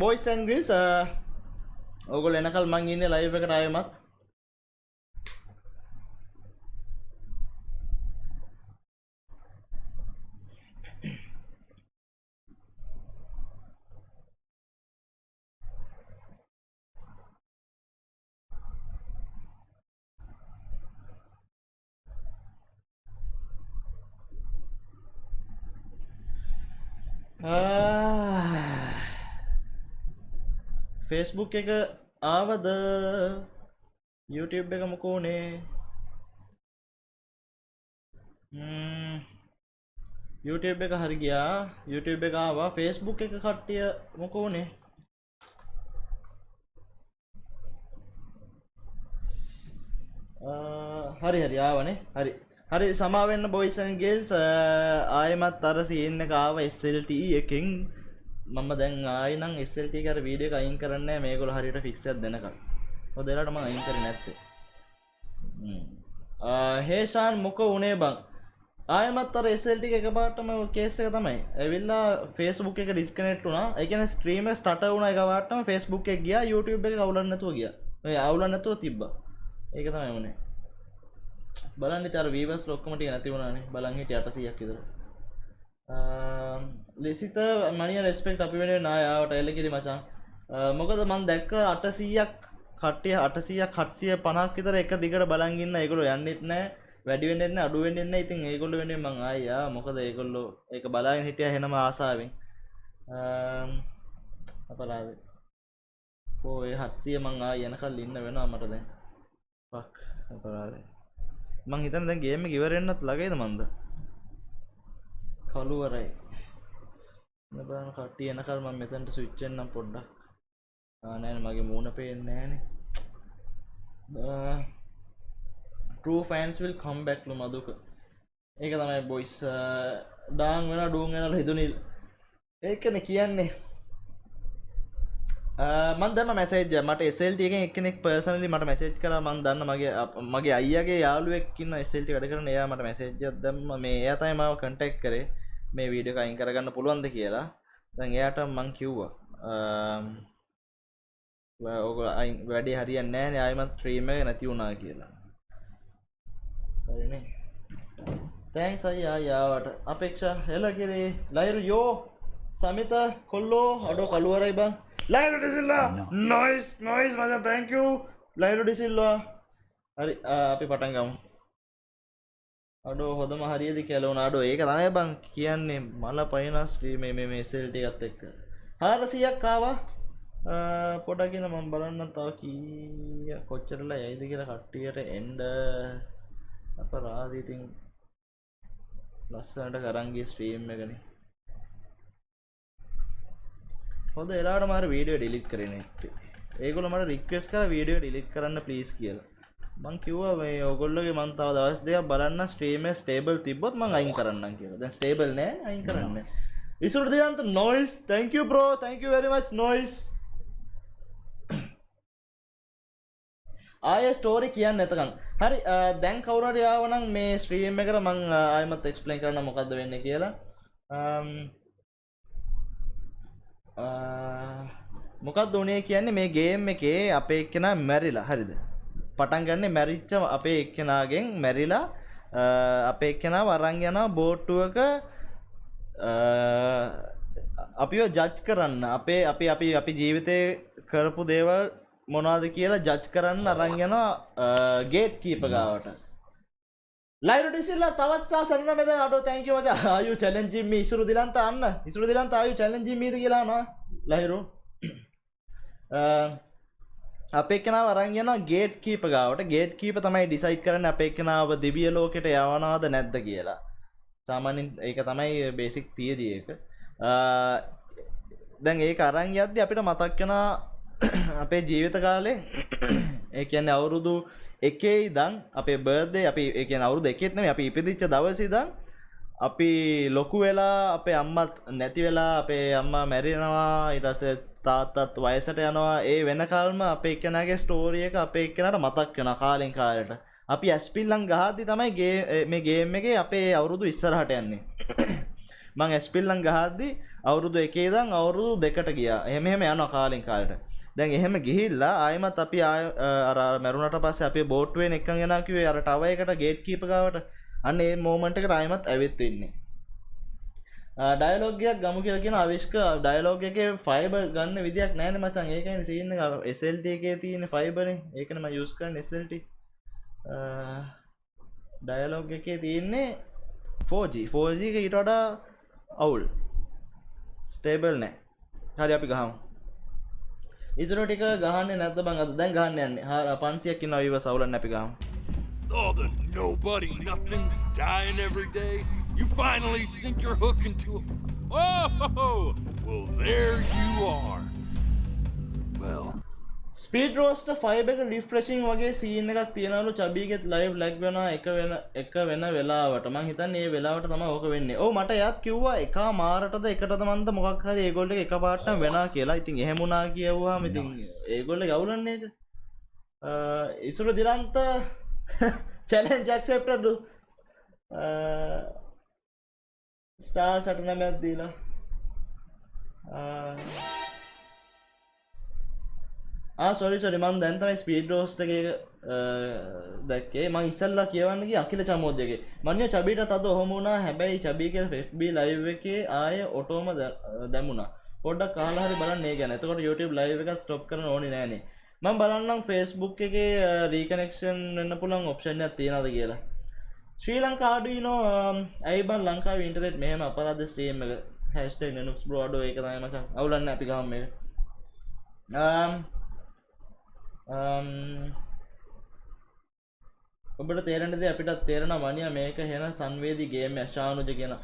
boys and girls ඔයගොල්ලෝ එනකල් මං ඉන්නේ live එකට ආයෙමත් Facebook එක ආවද YouTube එක මොකෝනේ YouTube එක හරි ගියා YouTube එක ආවා Facebook එක කට්ටිය මොකෝනේ හරි හරි ආවනේ හරි හරි සමා වෙන්න boys and girls ආයෙමත් අර සීන් එක ආවා SLT එකෙන් මම දැන් ආයි නම් SLT එක අර වීඩියෝ එක අයින් කරන්නේ නැහැ මේගොල්ලෝ හරියට ෆික්ස් එකක් දෙනකල්. ඔය දෙලට මම අයින් කරේ නැත්තේ. හේෂාන් මොකෝ උනේ බං? ආයෙමත් අර SLT එක එකපාරටම කේස් එක තමයි. ඇවිල්ලා Facebook එක ඩිස්කනෙක්ට් වුණා. ඒ කියන්නේ ස්ට්‍රීම් එක ස්ටාර්ට් වුණා එකපාරටම Facebook එක ගියා YouTube එක අවුලන්න නැතුව ගියා. මේ අවුලන්න නැතුව තිබ්බා. ඒක තමයි වුනේ. බලන්න ඉතින් අර viewers ඔක්කොම ටික නැති වුණානේ. බලන් හිටිය 800ක් විතර. ලෙසිත මනියා රෙස්පෙක්ට් අපි වෙනුවෙන් ආවට එලකිරි මචං. මොකද මම දැක්ක 800ක් කට්ටිය 800ක් 750ක් විතර එක දිගට බලන් ඉන්න ඒගොල්ලෝ යන්නෙත් නැහැ. වැඩි වෙන්නෙත් නැහැ අඩු වෙන්නෙත් නැහැ. ඉතින් ඒගොල්ලෝ වෙනුවෙන් මං ආයා. මොකද ඒගොල්ලෝ ඒක බලාගෙන හිටියා එහෙනම ආසාවෙන්. අපරාධේ. ඔය 700 මං ආය යනකල් ඉන්න වෙනවා මට දැන්. ෆක් අපරාධේ. මං හිතන්නේ දැන් ගේම් එක ඉවර වෙන්නත් ළඟයිද මන්ද? කළුවරයි. නබන කට්ටිය එනකල් මම මෙතනට ස්විච් වෙන්නම් පොඩ්ඩක්. නෑ මගේ මූණ පේන්නේ නෑනේ. True fans will come back lu Maduka. ඒක තමයි boys. ඩාන් වෙනවා ඩූන් වෙනවා හිතුනිල්. ඒකනේ කියන්නේ. මම දැම්ම මැසේජ් එක මට SLT එකෙන් එක්කෙනෙක් පර්සනලි මට මැසේජ් කරා මම දන්න මගේ අයියාගේ යාළුවෙක් ඉන්න SLT වැඩ කරන එයා මට මැසේජ් එකක් දැම්මා මේ එයා තමයි මාව කන්ටැක්ට් කරේ මේ වීඩියෝ එක අයින් කරගන්න පුළුවන්ද කියලා දැන් එයාට මං කිව්වා ඔයගොල්ලෝ අයින් වැඩේ හරියන්නේ නැහැ නේ ආයෙමත් ස්ට්‍රීම් එක නැති වුණා කියලා හරිනේ thanks අයියා යාවට අපේක්ෂා හෙලගිරේ ලයිරු යෝ සමිත කොල්ලෝ අඩෝ කළුවරයි බං ලයිරු ඩිසිල්ලා noise මචං thank you ලයිරු ඩිසිල්ලා හරි අපි පටන් ගමු අඩෝ හොදම හරියද කියලා උනා අඩෝ ඒක තමයි බං කියන්නේ මල පයින් ස්ට්‍රීම් මේ SLT එකත් එක්ක 400ක් ආවා පොඩක් ඉන්න මම බලන්න තව කී කොච්චරලා යයිද කියලා කට්ටියට එන්න අපරාධ ඉතින් ලස්සනට කරන් ගිය ස්ට්‍රීම් එකනේ හොඳ එලාට මාර වීඩියෝ ඩිලීට් කරේ නැත්තේ ඒගොල්ලෝ මට රික්වෙස්ට් කරා වීඩියෝ ඩිලීට් කරන්න ප්ලීස් කියලා මං කිව්වා මේ ඕගොල්ලෝගේ මං තව දවස් දෙකක් බලන්න ස්ට්‍රීම් එක ස්ටේබල් තිබ්බොත් මං අයින් කරන්නම් කියලා. දැන් ස්ටේබල් නෑ අයින් කරන්න. ඉසුරු දියන්ත noise thank you bro thank you very much noise. ආයේ ස්ටෝරි කියන්න නැතකන්. හරි දැන් කවුරු හරි ආවනම් මේ ස්ට්‍රීම් එකට මං ආයෙමත් එක්ස්ප්ලেইন කරන්න මොකද්ද වෙන්නේ කියලා. මොකක්ද උනේ කියන්නේ මේ ගේම් එකේ අපේ එක්කෙනා මැරිලා හරිද? පටන් ගන්න මැරිච්ච අපේ එක්කෙනාගෙන් මැරිලා අපේ එක්කෙනාව අරන් යනවා බෝට්ටුවක අපිව ජජ් කරන්න අපි ජීවිතේ කරපු දේවල් මොනවද කියලා ජජ් කරන්න අරන් යනවා ගේට් කීපර් ගාවට ලයිරු ඩිසිල්ලා තවත් ස්ටාර් සරණ මෙතන අඩෝ thank you මචං are you challenging me ඉසුරු දිලන්ත අන්න ඉසුරු දිලන්ත are you challenging me ද කියලා අහනවා ලයිරු අපේ කෙනාව අරන් යනවා ගේට් කීපර් ගාවට ගේට් කීපර් තමයි ඩිසයිඩ් කරන්නේ අපේ කෙනාව දිව්‍ය ලෝකෙට යවනවද නැද්ද කියලා සාමාන්‍යයෙන් ඒක තමයි බේසික් තියරි එක දැන් ඒක අරන් යද්දි අපිට මතක් වෙනවා අපේ ජීවිත කාලේ ඒ කියන්නේ අවුරුදු 1 ඉඳන් අපේ බර්ත්ඩේ අපි ඒ කියන්නේ අවුරුදු 1ෙත් නෙමෙයි අපි ඉපදිච්ච දවසේ ඉඳන් අපි ලොකු වෙලා අපේ අම්මත් නැති වෙලා අපේ අම්මා මැරෙනවා ඊට පස්සේ තාත්තත් වයසට යනවා ඒ වෙනකල්ම අපේ එක්කෙනාගේ ස්ටෝරි එක අපේ එක්කෙනාට මතක් වෙනවා කාලෙන් කාලෙට අපි ඇස්පිල්ලම් ගහද්දි තමයි මේ ගේම් එකේ අපේ අවුරුදු ඉස්සරහට යන්නේ මං ස්පිල්ලන් ගහද්දි අවුරුදු 1 ඉඳන් අවුරුදු 2කට ගියා. එහෙම යනවා කාලෙන් කාලට. දැන් එහෙම ගිහිල්ලා ආයෙමත් අපි අර මරුණට පස්සේ අපි බෝට්ටුවෙන් එක්කන් යනවා කිව්වේ අර ටවර් එකට ගේට් කීපර් ගාවට. අන්න ඒ මොමන්ට් එකට ආයෙමත් ඇවිත් ඉන්නේ. ඩයලොග් එකක් ගමු කියලා කියන අවිෂ්ක ඩයලොග් එකේ ෆයිබර් ගන්න විදියක් නැහැ නේ මචං. ඒකනේ සීන් එක SLT එකේ තියෙන ෆයිබර්නේ. ඒකනේ මම යූස් කරන්නේ SLT. ඩයලොග් එකේ තියෙන්නේ 4G. 4G එක ඊට වඩා අවුල්. ස්ටේබල් නැහැ. හරි අපි ගහමු. ඉතුරු ටික ගහන්නේ නැද්ද බං අද? දැන් ගහන්න යන්නේ. 500ක් ඉන්නවා විවස් අවුලක් අපි ගහමු. Oh, the nobody nothing's dying every day. You finally sink your hook into a... Oh, well, there you are. Well... speed roster 5 එක රිෆ්‍රෙෂිං වගේ සීන් එකක් තියනවලු චබීගෙත් ලයිව් ලැග් වෙනවා එක වෙන වෙලාවට. මං හිතන්නේ මේ වෙලාවට තමයි ඕක වෙන්නේ. ඔව් මට එයාත් කිව්වා එකා මාරටද එකටද මන්ද මොකක් හරි ඒගොල්ලෝ එක එකපාරටම වෙනවා කියලා. ඉතින් එහෙම වුණා කියවුවාම ඉතින් ඒගොල්ලෝ ගවුලන්නේ ඒක. ඉසුරු දිලන්ත challenge accepted. Star 69ක් දීලා. sorry මම දැන් තමයි ස්පීඩ් රෝස්ට් එකේ දැක්කේ. මම ඉස්සල්ලා කියවන්න ගියේ අකිල චමෝද්දගේ. මන්නිය චබීටත් අද ඔහොම වුණා. හැබැයි චබී කියලා FB live එකේ ආයේ ඔටෝම දැමුණා. පොඩ්ඩක් අහලා හරි බලන්න ඒ ගැන. එතකොට YouTube live එක stop කරන්න ඕනේ නෑනේ. මම බලන්නම් Facebook එකේ reconnection වෙන්න පුළුවන් option එකක් තියනවද කියලා. ශ්‍රී ලංකා ආඩුයිනෝ ඇයි බං ලංකාවේ ඉන්ටර්නෙට් මෙහෙම අපරාධ ස්ට්‍රීම් එක #Linux bro අඩෝ ඒක තමයි මචං. අවුලක් නෑ අපි ගහමු මේක. ඔබට තේරෙන්නද අපිටත් තේරෙනවා මනියා මේක වෙන සංවේදී ගේම් එක ශානුජ කියන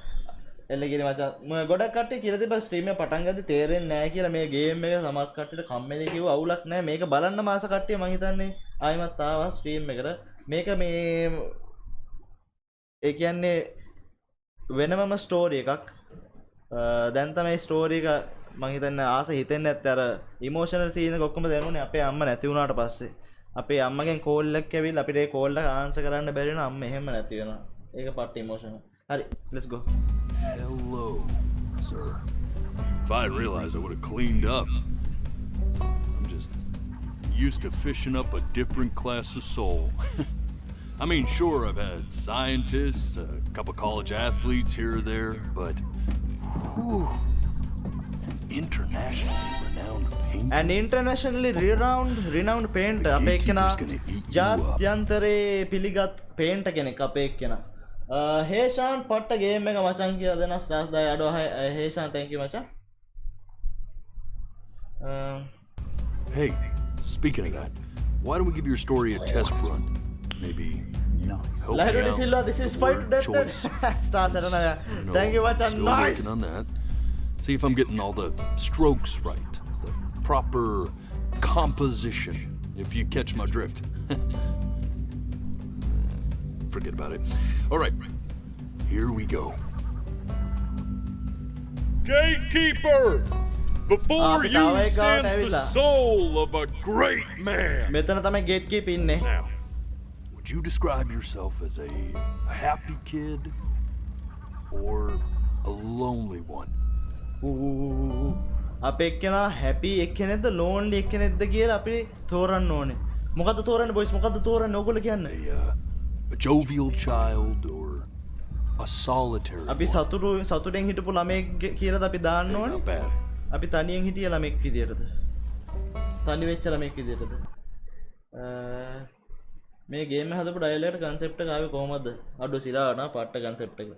එල්ලගිරි මචං ගොඩක් කට්ටිය කියලා තිබ්බා ස්ට්‍රීම් එක පටන් ගද්දි තේරෙන්නේ නැහැ කියලා මේ ගේම් එක සමහර කට්ටියට කම්මැලි කිව්වා අවුලක් නැහැ මේක බලන්න මාස කට්ටිය මං හිතන්නේ ආයිමත් ආවා ස්ට්‍රීම් එකට මේක මේ ඒ කියන්නේ වෙනමම ස්ටෝරි එකක් දැන් තමයි ස්ටෝරි එක මං හිතන්නේ ආස හිතෙන්නේ නැත්තේ අර ඉමෝෂනල් සීන් එක ඔක්කොම දැනුනේ අපේ අම්මා නැති වුණාට පස්සේ අපේ අම්මගෙන් කෝල් එකක් ඇවිල්ලා අපිට ඒ කෝල් එක ආන්සර් කරන්න බැරි වෙනවා අම්ම එහෙම නැති වෙනවා ඒක පට්ට ඉමෝෂනල් හරි let's go hello sir if I realized I would have cleaned up I'm just used to fishing up a different class of soul I mean sure I've had scientists a couple college athletes here or there but whew, internationally renowned painter and internationally renowned painter අපේ එක්කෙනා ජාත්‍යන්තරේ පිළිගත් painter කෙනෙක් අපේ එක්කෙනා හේෂාන් පට්ට game එක මචං කියලා දෙන ස්ටාර්ස් 10 අඩෝ හේෂාන් thank you මචං hey speaking of that why don't we give your story a test run maybe Lahiro Silva this is fight to death stars thank you machang nice on that see if I'm getting all the strokes right the proper composition if you catch my drift forget about it all right here we go gatekeeper before you stands the soul of a great man මෙතන තමයි gatekeeper ඉන්නේ now would you describe yourself as a happy kid or a lonely one අපේ එක්කෙනා happy එක්කෙනෙක්ද lonely එක්කෙනෙක්ද කියලා අපි තෝරන්න ඕනේ මොකද්ද තෝරන්නේ boys මොකද්ද තෝරන්නේ ඕගොල්ලෝ කියන්නේ a jovial child or a solitary අපි සතුටෙන් හිටපු ළමෙක් කියලාද අපි දාන්න ඕනේ අපි තනියෙන් හිටිය ළමෙක් විදියටද තනි වෙච්ච ළමෙක් විදියටද මේ ගේම් එක හදපු ඩයලොග් එක concept එක ආවේ කොහමද අඩෝ සිරානා පට්ට concept එක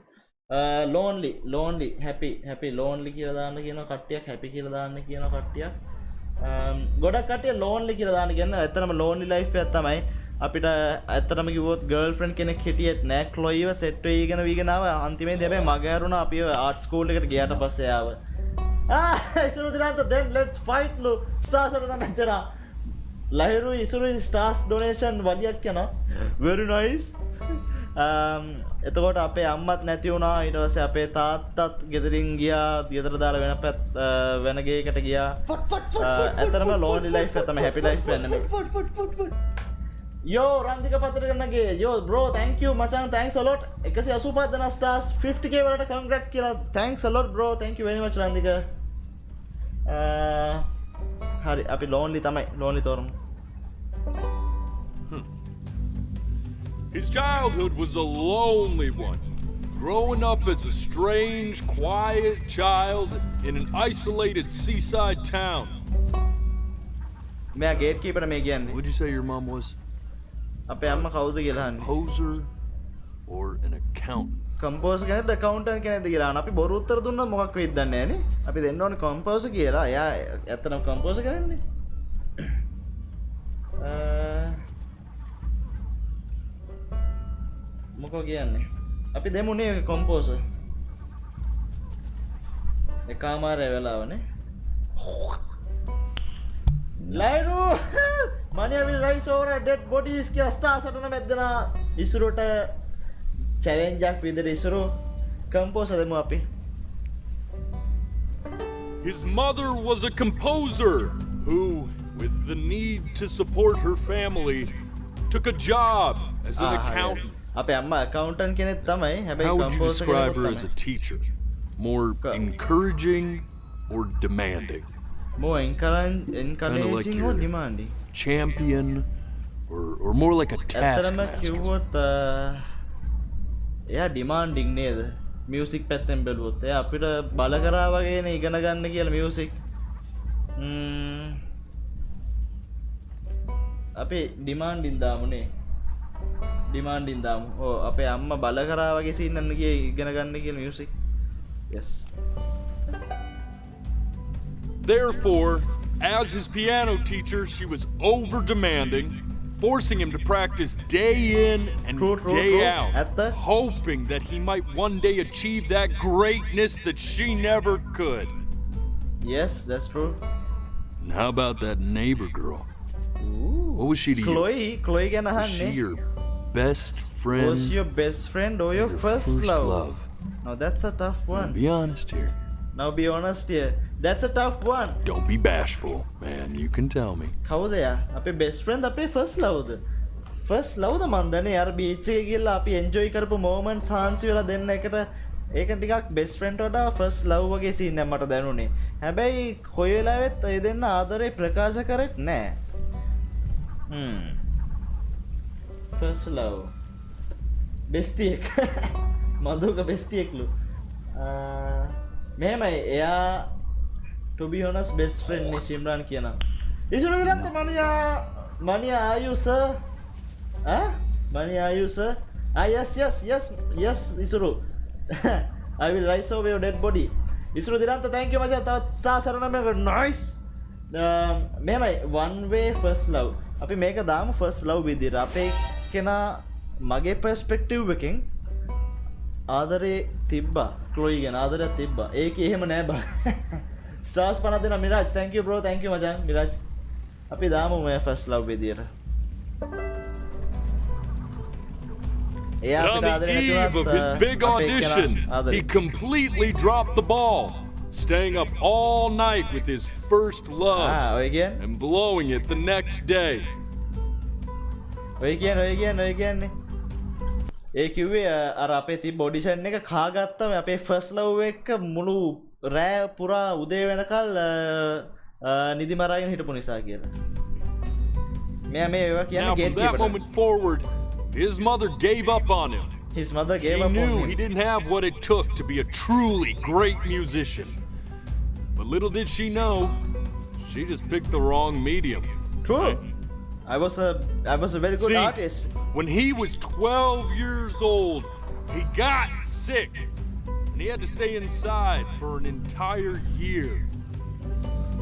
lonely happy lonely කියලා දාන්න කියනවා කට්ටියක් happy කියලා දාන්න කියනවා කට්ටියක් ගොඩක් කට්ටිය lonely කියලා දාන්න කියන්නේ ඇත්තටම lonely life එකක් තමයි අපිට ඇත්තටම කිව්වොත් girlfriend කෙනෙක් හිටියෙත් නෑ ක්ලොයිව set වීගෙන ආව අන්තිමේදී හැබැයි මග ඇරුණා අපි art school එකට ගියාට පස්සේ ආව ඉසුරු දිනාන්ත then let's fight lu stars වල නැතර ලහිරු ඉසුරු stars donation වලියක් යනවා very nice එතකොට අපේ අම්මත් නැති වුණා ඊට පස්සේ අපේ තාත්තත් ගෙදරින් ගියා ගෙදර දාලා වෙන ගේකට ගියා ඇත්තටම lonely life එක තමයි happy life වෙන්නේ Yo Randika පත්‍රකරනගේ yo bro thank you මචං thanks a lot 185 දෙනා stars 50k වලට congrats කියලා thanks a lot bro thank you very much Randika හරි අපි lonely තමයි lonely තෝරමු His childhood was a lonely one, growing up as a strange, quiet child in an isolated seaside town. මෙයා gatekeeper මේ කියන්නේ What'd you say your mom was? අපේ අම්මා කවුද කියලා අහන්නේ Composer or an accountant? කම්පෝසර් කෙනෙක්ද accountant කෙනෙක්ද කියලා අහන අපි බොරු උත්තර දුන්නොත් මොකක් වෙයිද දන්නේ නැහනේ අපි දෙන්න ඕනේ කම්පෝසර් කියලා එයා ඇත්තටම කම්පෝසර් කරන්නේ මොකෝ කියන්නේ අපි දෙමුනේ කම්පෝසර් එකමාරේ වෙලාවනේ ලයිරු ManiYa will rise over a dead bodies කියලා ස්ටාර් සටන මැද්දන ඉසුරට challenge එකක් විදිහට ඉසුරු කම්පෝසර් දෙමු අපි His mother was a composer who, with the need to support her family, took a job as an accountant. අපේ අම්මා accountant කෙනෙක් තමයි හැබැයි How would you composer describe her කෙනෙක් as a තමයි teacher? More encouraging or demanding? more Kinda encouraging like or your demanding champion or more like a ඇත්තටම taskmaster? කිව්වොත් එයා demanding නේද මියුසික් පැත්තෙන් බැලුවොත් එයා අපිට බල කරා වගේනේ ඉගෙන ගන්න කියලා මියුසික් අපි demanding දාමුනේ demanding දාමු ඔව් අපේ අම්මා බල කරා වගේ සීන් එකක් ගියේ ඉගෙන ගන්න කියලා music yes Therefore, as his piano teacher, she was over demanding, forcing him to practice day in and day out, hoping that he might one day achieve that greatness that she never could. yes that's true And how about that neighbor girl? What was she to you? Chloe ගැන Was she අහන්නේ your best friend? was your best friend or your first love now that's a tough one Be honest here. now be honest here that's a tough one Don't be bashful, man. You can tell me. කවුද යා අපේ best friend අපේ first love ද first love ද මන් දන්නේ යාර beach එකේ ගිහලා අපි enjoy කරපු moments හාන්සි වෙලා දෙන්න එකට ඒක ටිකක් best friend වඩා first love වගේ scene එකක් මට දැනුනේ හැබැයි කොයි වෙලාවෙත් ඒ දෙන්න ආදරේ ප්‍රකාශ කරෙත් නෑ first love bestie එක මදුක bestie එකලු මෙහෙමයි එයා to be honest best friend නේ සිම්රන් කියනවා ඉසුරු දිලන්ත ManiYa are you sir ManiYa are you sir yes Isuru I will rise over your dead body Isuru දිලන්ත thank you මචං තවත් සා සරණම nice මෙහෙමයි one way first love අපි මේක දාමු first love විදිහට අපේ කෙනා මගේ perspective එකෙන් ආදරේ තිබ්බා ක්ලොයි ගැන ආදරයක් තිබ්බා ඒකේ එහෙම නෑ බා ස්ටාර්ස් 50 දෙනා මිරාජ් thank you bro thank you මචං මිරාජ් අපි දාමු මේ first love විදියට And on the eve of his big audition, he completely dropped the ball, staying up all night with his first love and blowing it the next day. ඔය කියන්නේ ඒ කිව්වේ අර අපේ තිබ්බ ඔඩිෂන් එක කාගත්තම අපේ first love එක මුළු රෑ පුරා උදේ වෙනකල් නිදි මරාගෙන හිටපු නිසා කියලා. මෙයා මේ ඒවා කියන්නේ Now from that moment forward, his mother gave up on him. His mother gave up on him. She knew he didn't have what it took to be a truly great musician. But little did she know, she just picked the wrong medium. True. Right? I was a very good artist. When he was 12 years old, he got sick. And he had to stay inside for an entire year.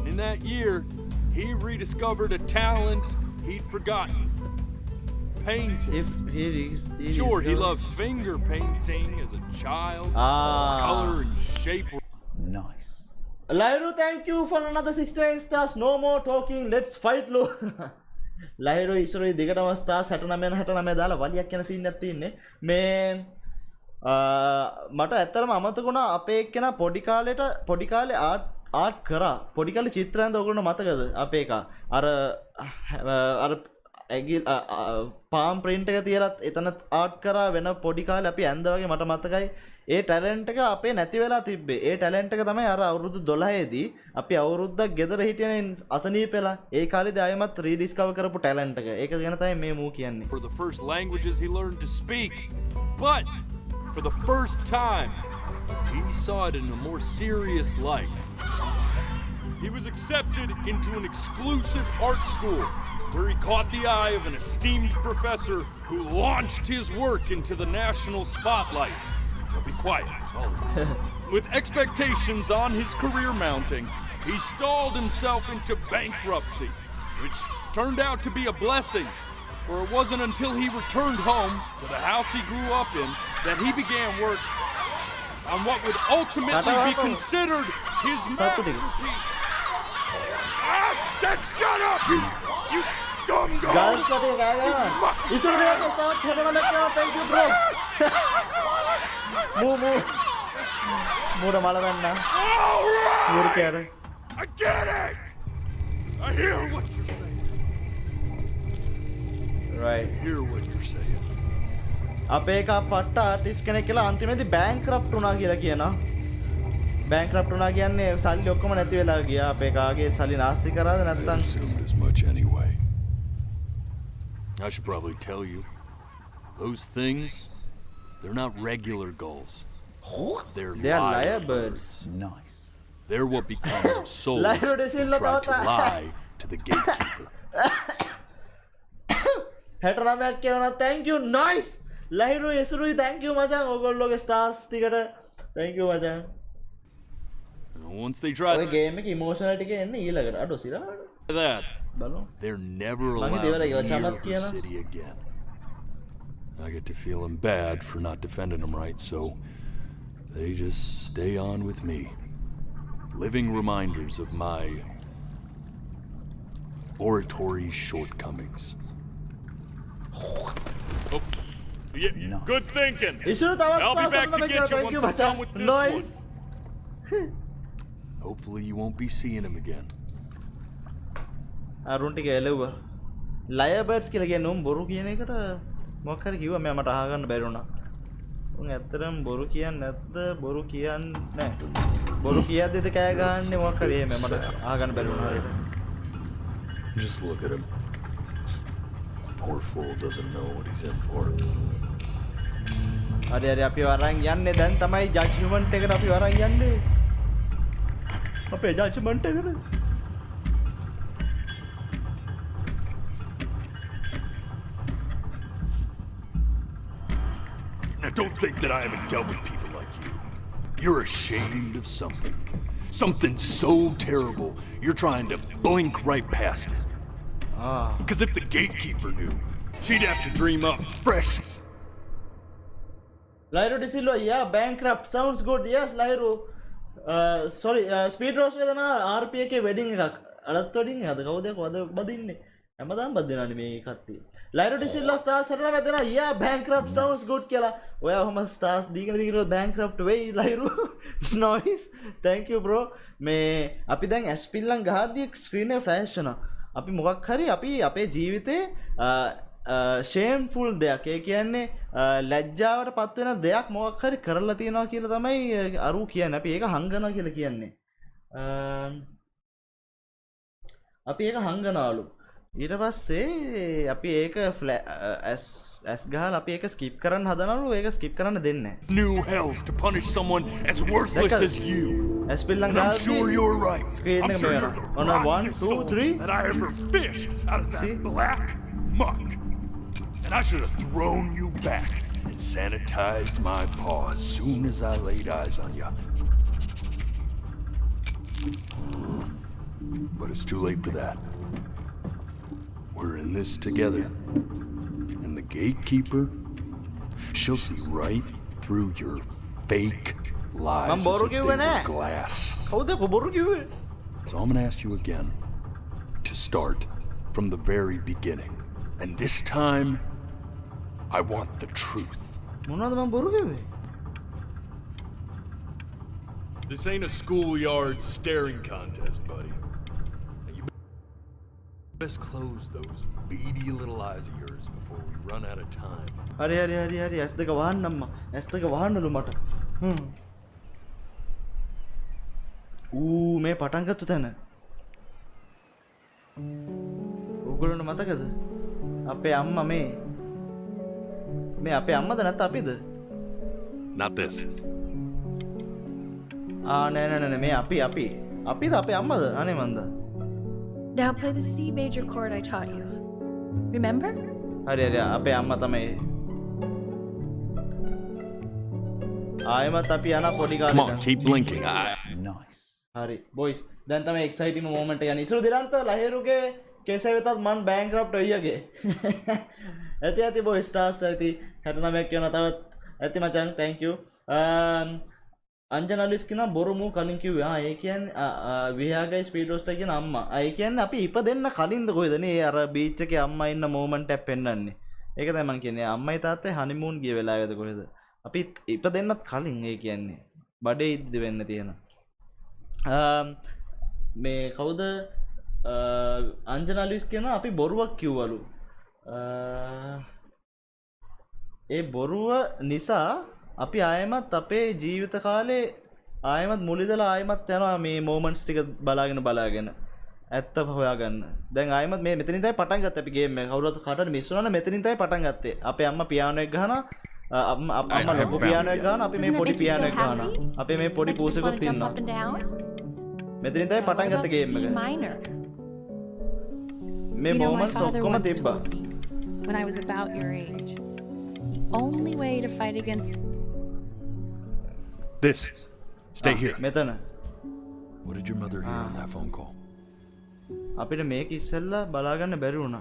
In that year, he rediscovered a talent he'd forgotten. Painting. He loved finger painting as a child. Color and shape. Nice. Lairu, thank you for another 69 stars. No more talking. Let's fight, lo. Lahiru ඉස්සරේ දෙකටම stars 69 දාලා වලියක් යන scene එකක් තියෙන්නේ මේ මට ඇත්තටම අමතක වුණා අපේ එක්කෙනා පොඩි කාලේ ආර්ට් කරා පොඩි කාලේ චිත්‍ර ඇඳ ඔයගොල්ලෝ මතකද අපේ එක අර ඇගිල් පාම් ප්‍රින්ට් එක තියලත් එතන ආට් කරා වෙන පොඩි කාලේ අපි ඇඳ වගේ මට මතකයි ඒ ටැලන්ට් එක අපේ නැති වෙලා තිබ්බේ. ඒ ටැලන්ට් එක තමයි අර අවුරුදු 12 දී අපි අවුරුද්දක් ගෙදර හිටියනේ අසනීපෙලා. ඒ කාලේදී ආයෙමත් රීඩිස්කවර් කරපු ටැලන්ට් එක. ඒක ගැන තමයි මේ මූ කියන්නේ. For the first languages he learned to speak, but for the first time he saw it in a more serious light. He was accepted into an exclusive art school where he caught the eye of an esteemed professor who launched his work into the national spotlight. Now be quiet. With expectations on his career mounting, he stalled himself into bankruptcy, which turned out to be a blessing, for it wasn't until he returned home to the house he grew up in that he began work on what would ultimately be considered his masterpiece. I said shut up, you dumb Guys, sorry, guys. Isu dia ke start head on the thank you bro. Move. Move mala venna. Move kere. I get it. I hear what you're saying. Right. I hear what you're saying. අපේ එක පට්ට artist කෙනෙක් කියලා අන්තිමේදී බෑන්ක්‍රප්ට් වුණා කියලා කියනවා. බෑන්ක්‍රප්ට් වුණා කියන්නේ සල්ලි ඔක්කොම නැති වෙලා ගියා. අපේ කාගේ සල්ලි නාස්ති කරාද I නැත්නම් assumed as much anyway. I should probably tell you, those things, they're not regular gulls. They're they are lyre lyrebirds. Nice. They're what becomes of souls Lyre who දෙසිල්ල try to තවතා. lie to the gatekeeper. 69ක් කියනවා thank you nice. Lahiru එසුරුයි thank you මචං. ඔයගොල්ලෝගේ stars ටිකට thank you මචං. And once they try ඔය game එකේ emotional ටික එන්නේ ඊළඟට. අඩෝ සිරාට. that, බලමු. they're never Mangi allowed devara near chamat her kiyana. city again. I get to feeling bad for not defending them right, so they just stay on with me. Living reminders of my oratory shortcomings. Oh, yeah, good thinking. ඉසුරු තවත් I'll be back to සාසන්න get you thank you once I'm done with මචං. this Nice. Hopefully you won't be seeing him again. අරුන් ටික එළවුවා. ලයබර්ඩ්ස් කියලා කියන්නේ උන් බොරු කියන එකට මොකක් හරි කිව්වා මම මට අහගන්න බැරි වුණා. උන් ඇත්තටම බොරු කියන්නේ නැද්ද? බොරු කියන්නේ නැහැ. බොරු කියද්දිද කෑ ගහන්නේ මොකක් හරි එහෙම මට අහගන්න බැරි වුණා ඒක. Just look at him. Poor fool doesn't know what he's in for. හරි අපි වරන් යන්නේ දැන් තමයි ජජ්මන්ට් එකට අපි වරන් යන්නේ. අපේ ජජ්මන්ට් එකට. Now don't think that I haven't dealt with people like you. You're ashamed of something. Something so terrible, you're trying to blink right past it. ආ. Because if the gatekeeper knew, she'd have to dream up fresh. Lyro Disillo, yeah, bankrupt. Sounds good. Yes, Lyro. Sorry, Speed Roast දෙන RPA එකේ wedding එකක්. අලත් wedding එකද කවුද කොහොමද බදින්නේ? හැමදාම බදිනානේ මේ කට්ටිය. Lyro Disillo stars හතරම වැදෙනවා. Yeah, bankrupt sounds good කියලා. ඔයා ඔහම stars දීගෙන bankrupt වෙයි Lyro. Nice. Thank you bro. මේ අපි දැන් ඇස්පිල්ලන් ගහද්දී ස්ක්‍රීන් එක ෆ්ලෑෂ් වෙනවා. අපි මොකක් හරි අපි අපේ ජීවිතේ ෂේම්ෆුල් දෙයක් ඒ කියන්නේ ලැජ්ජාවට පත් වෙන දෙයක් මොකක් හරි කරලා තියෙනවා කියලා තමයි අරු කියන්නේ. අපි ඒක හංගනවා කියලා කියන්නේ. අපි ඒක හංගනවලු. ඊට පස්සේ අපි ඒක ඇස් ගහලා අපි ඒක ස්කිප් කරන්න හදනවලු. ඒක ස්කිප් කරන්න දෙන්නේ නැහැ. New hells to punish someone as worthless as you. ඇස්පිල්ලන් And I'm sure you're right. Screen I'm sure name you're the on a 1, rottenest 2, soul 3. that I ever fished out of that See? black muck. And I should have thrown you back and sanitized my paw as soon as I laid eyes on you. But it's too late for that. We're in this together. And the gatekeeper, she'll see right through your fake lies as බොරු if they කිව්වේ were නෑ. glass. කවුද බොරු කිව්වේ? So I'm gonna ask you again to start from the very beginning. And this time, I want the truth. මොනවද මම බොරු කිව්වේ? This ain't a schoolyard staring contest, buddy. You Let's close those beady little eyes of yours before we run out of time. හරි ඇස් දෙක වහන්න අම්මා. ඇස් දෙක වහන්නලු මට. මේ පටන් ගත්ත තැන. ඔයගොල්ලන්ට මතකද? අපේ අම්මා මේ අපේ අම්මද නැත්නම් අපිද? Not this. නෑ මේ අපිද අපේ අම්මද? අනේ මන්ද. Now play the C major chord I taught you. Remember? හරි අපේ අම්මා තමයි. ආයෙමත් අපි යන පොඩි Come on, කාලේ. keep blinking. Nice. හරි බොයිස් දැන් තමයි එක්සයිටිං මොමන්ට් එක යන්නේ. ඉස්සර දිනන්ත ලහිරුගේ කේසෙ වෙතත් මන් බෑන්ක්‍රප්ට් වෙයියගේ. ඇති බොයිස් ස්ටාර්ස් ඇති 69ක් කියන තවත් ඇති මචං thank you. අංජනලිස් කියන බොරු මූ කලින් කිව්වා. ඒ කියන්නේ විහාගයි ස්පීඩ් රෝස්ටර් කියන අම්මා. ඒ කියන්නේ අපි ඉපදෙන්න කලින්ද කොහෙද නේ අර බීච් එකේ අම්මා ඉන්න මොමන්ට් එක පෙන්වන්නේ. ඒක තමයි මං කියන්නේ. අම්මයි තාත්තයි හනිමූන් ගිය වෙලාවේද කොහෙද? අපි ඉපදෙන්නත් කලින් ඒ කියන්නේ. බඩේ ඉද්දි වෙන්න තියෙන. මේ කවුද අංජනලිස් කියන අපි බොරුවක් කිව්වලු. ඒ බොරුව නිසා අපි ආයෙමත් අපේ ජීවිත කාලේ ආයෙමත් මුලිදලා ආයෙමත් යනවා මේ මොමන්ට්ස් ටික බලාගෙන ඇත්ත හොයාගන්න. දැන් ආයෙමත් මේ මෙතනින් තමයි පටන් ගත්තේ අපි ගේම් එක. කවුරුත් කාටවත් මිස් වුණා නම් මෙතනින් තමයි පටන් ගත්තේ. අපේ අම්මා පියානෝ එක ගහනවා. අම්මා ලොකු පියානෝ එක ගහනවා. අපි මේ පොඩි පියානෝ එක ගහනවා. අපේ මේ පොඩි පූසෙකුත් ඉන්නවා. මෙතනින් තමයි පටන් ගත්තේ ගේම් එක. මේ මොමන්ට්ස් ඔක්කොම තිබ්බා. When I was about your age. The only way to fight against This. Stay here. මෙතන. What did your mother hear on that phone call? අපිට මේක ඉස්සෙල්ලා බලාගන්න බැරි වුණා.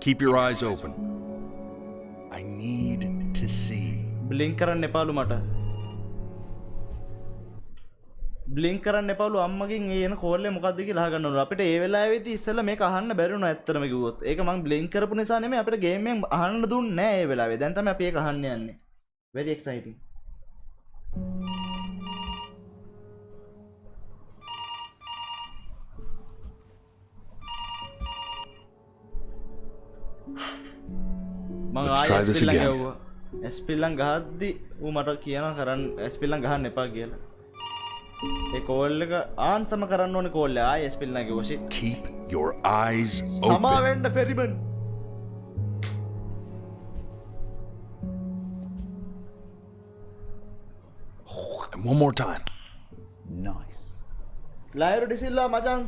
Keep your eyes open. I need to see. Blink කරන්න එපාලු මට. Blink කරන්න එපාලු අම්මගෙන් ඒ එන කෝල් එක මොකක්ද කියලා අහගන්න ඕන. අපිට ඒ වෙලාවේදී ඉස්සෙල්ලා මේක අහන්න බැරි වුණා ඇත්තටම කිව්වොත්. ඒක මං බ්ලින්ක් කරපු නිසා නෙමෙයි අපිට ගේම් එකෙන් අහන්න දුන්නේ නැහැ ඒ වෙලාවේ. දැන් තමයි අපි ඒක අහන්න යන්නේ. Very exciting. මං ආයෙත් ස්පිල්ලන් ගහද්දි ඌ මට කියනවා කරන්න ස්පිල්ලන් ගහන්න එපා කියලා. ඒ කෝල් එක ආන්සම කරන්න ඕනේ කෝල් එක. ආයෙ ස්පිල්ලන් කිව්වා shit. Keep your eyes open. සමා වෙන්න ෆෙරිබන්. One more time. Nice. Live ඩිසිල්ලා මචං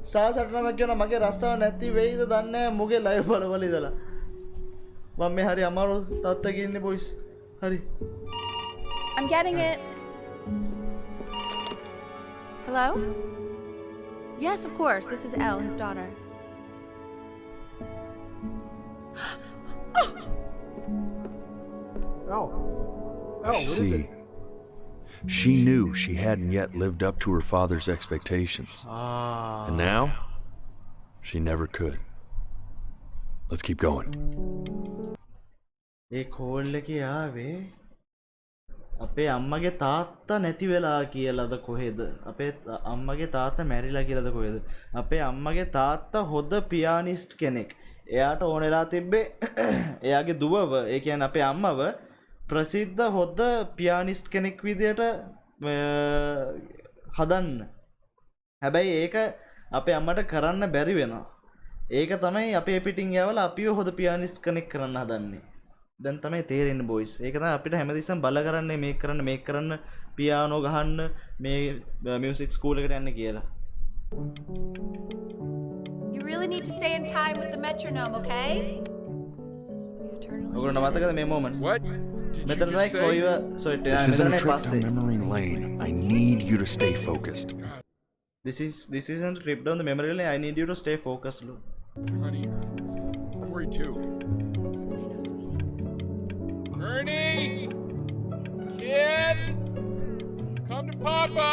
ස්ටාර්ස් 69ක් කියන මගේ රස්සාව නැති වෙයිද දන්නේ නැහැ මුගේ ලයිව් බලවල ඉඳලා. මම මේ හරි අමාරු තත්ත්වයක ඉන්නේ බොයිස්. හරි. I'm getting it. Hello? Yes, of course. This is Elle, his daughter. See, she knew she hadn't yet lived up to her father's expectations. And now, she never could. Let's keep going. A call එකේ ආවේ අපේ අම්මගේ තාත්තා නැති වෙලා කියලාද කොහෙද? අපේ අම්මගේ තාත්තා මැරිලා කියලාද කොහෙද? අපේ අම්මගේ තාත්තා හොඳ පියානිස්ට් කෙනෙක්. එයාට ඕන වෙලා තිබ්බේ එයාගේ දුවව, ඒ කියන්නේ අපේ අම්මව ප්‍රසිද්ධ හොඳ පියානිස්ට් කෙනෙක් විදියට හදන්න. හැබැයි ඒක අපේ අම්මට කරන්න බැරි වෙනවා. ඒක තමයි අපේ පිටින් යවලා අපිව හොඳ පියානිස්ට් කෙනෙක් කරන්න හදන්නේ. දැන් තමයි තේරෙන්නේ බොයිස්. ඒක තමයි අපිට හැමතිස්සෙම බල කරන්නේ මේක කරන්න පියානෝ ගහන්න මේ මියුසික් ස්කූල් එකට යන්න කියලා. You really need to stay in time with the metronome, okay? ඔයගොල්ලෝ මතකද මේ moments? What? Did මෙතන you තමයි just say? කොයිව This isn't a trip down memory lane. I need you to stay focused. This isn't a trip down the memory lane. I need you to stay focused. Honey, I'm worried too. Ernie! Kid! Come to Papa!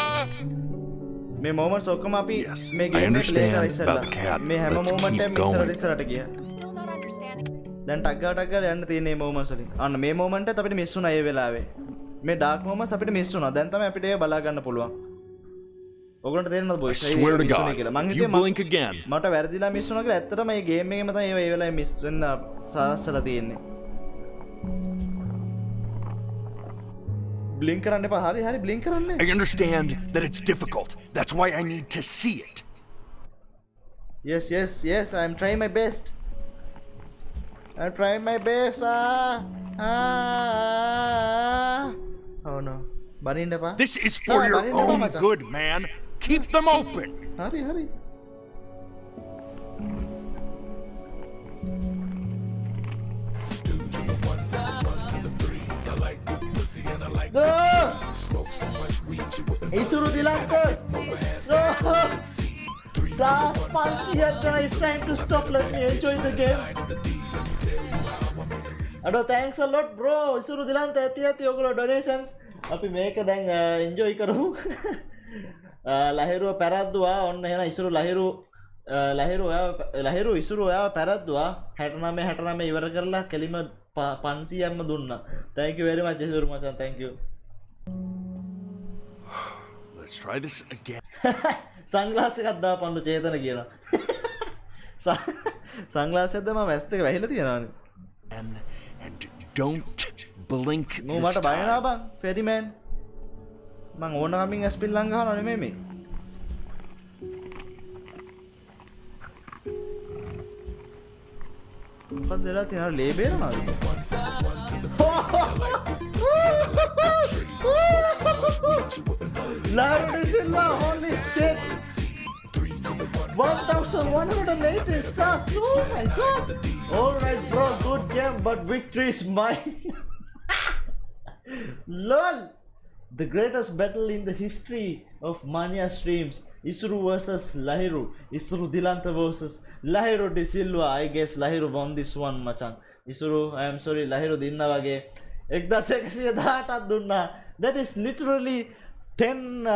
මේ moments ඔක්කොම අපි Yes, මේ I game එක play understand කරලා about ඉස්සෙල්ලා the cat. මේ හැම Let's moment keep එකම going. ඉස්සරහට ගියා. I'm still not understanding. දැන් ටක් ගාලා යන්න තියෙන මේ moments වලින්. අන්න මේ moment එකත් අපිට මිස් වුණා ඒ වෙලාවේ. මේ dark moments අපිට මිස් වුණා. දැන් තමයි අපිට ඒක බලා ගන්න පුළුවන්. ඔයගොල්ලන්ට තේරෙනවද I boys? swear to miss God, වුණේ කියලා. මං if හිතුවේ you blink again, මට වැරදිලා මිස් වුණා කියලා. ඇත්තටම මේ ගේම් එකේම තමයි ඒ වෙලාවේ මිස් වෙන්න සාරස්සලා තියෙන්නේ. බ්ලින්ක් කරන්න එපා. හරි හරි බ්ලින්ක් කරන්න. I understand that it's difficult. That's why I need to see it. Yes, I'm trying my best. I'm trying my best. Oh no. බනින්න එපා. This is for your බනින්න එපා own මචං. good, man. Keep them open. හරි. ඉසුරු දිලන්ත. Class 500 it's time to stop. Let me enjoy the game. Ado thanks a lot bro. ඉසුරු දිලන්ත ඇති ඔයගොල්ලෝ donations අපි මේක දැන් enjoy කරමු. ලහිරුව පැරද්දුවා. ඔන්න එහෙනම් ඉසුරු ලහිරු ඉසුරු ඔයාව පැරද්දුවා. 69 ඉවර කරලා කෙලිම 500ක්ම දුන්නා. Thank you very much ඉසුරු මචං. Thank you. Let's try this again. Sunglass එකක් දාපන්ලු චේතන කියනවා. සන්ග්ලාස් එකද මම වැස්ත එක වැහිලා තියනවානේ. And don't blink මම this මට බය time. නා බං ෆෙරිමෑන්. මං ඕන කමින් ඇස්පිල් ලං ගහනවා නෙමෙයි මේ. මොකක්ද වෙලා තියෙනවද ලේ බේරනවද? Laudisilla, holy shit! 1180 stars! Oh my god! Alright bro, good game, but victory is mine! LOL! The greatest battle in the history of ManiYa streams. Isuru versus Lahiru. Isuru Dilanta versus Lahiru De Silva. I guess Lahiru won this one, machan. Isuru, I am sorry, Lahiru dinna wage. 1118 dunna. That is literally $11.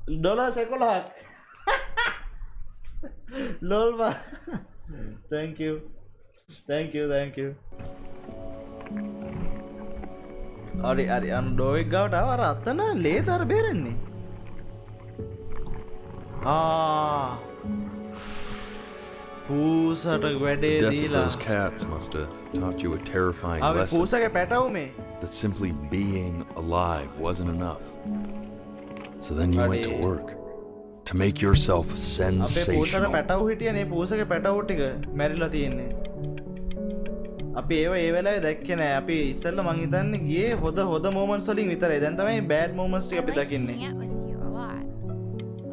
$11. Lol ba. Thank you. Ari an doik gawata awa ara attana leda ara berenne. Poosata වැඩේ Death of දීලා. those cats must have taught you a terrifying අපි lesson පූසගේ පැටවු මේ. that simply being alive wasn't enough. So then you went to Buddy. work to make yourself අපේ පූසට sensational. පැටවු හිටියනේ පූසගේ පැටවු ටික මැරිලා තියෙන්නේ. අපි ඒව ඒ වෙලාවේ දැක්කේ නෑ. අපි ඉස්සෙල්ලා මං හිතන්නේ ගියේ හොද moments වලින් විතරයි. දැන් තමයි bad moments ටික I අපි like දකින්නේ. hanging out with you a lot,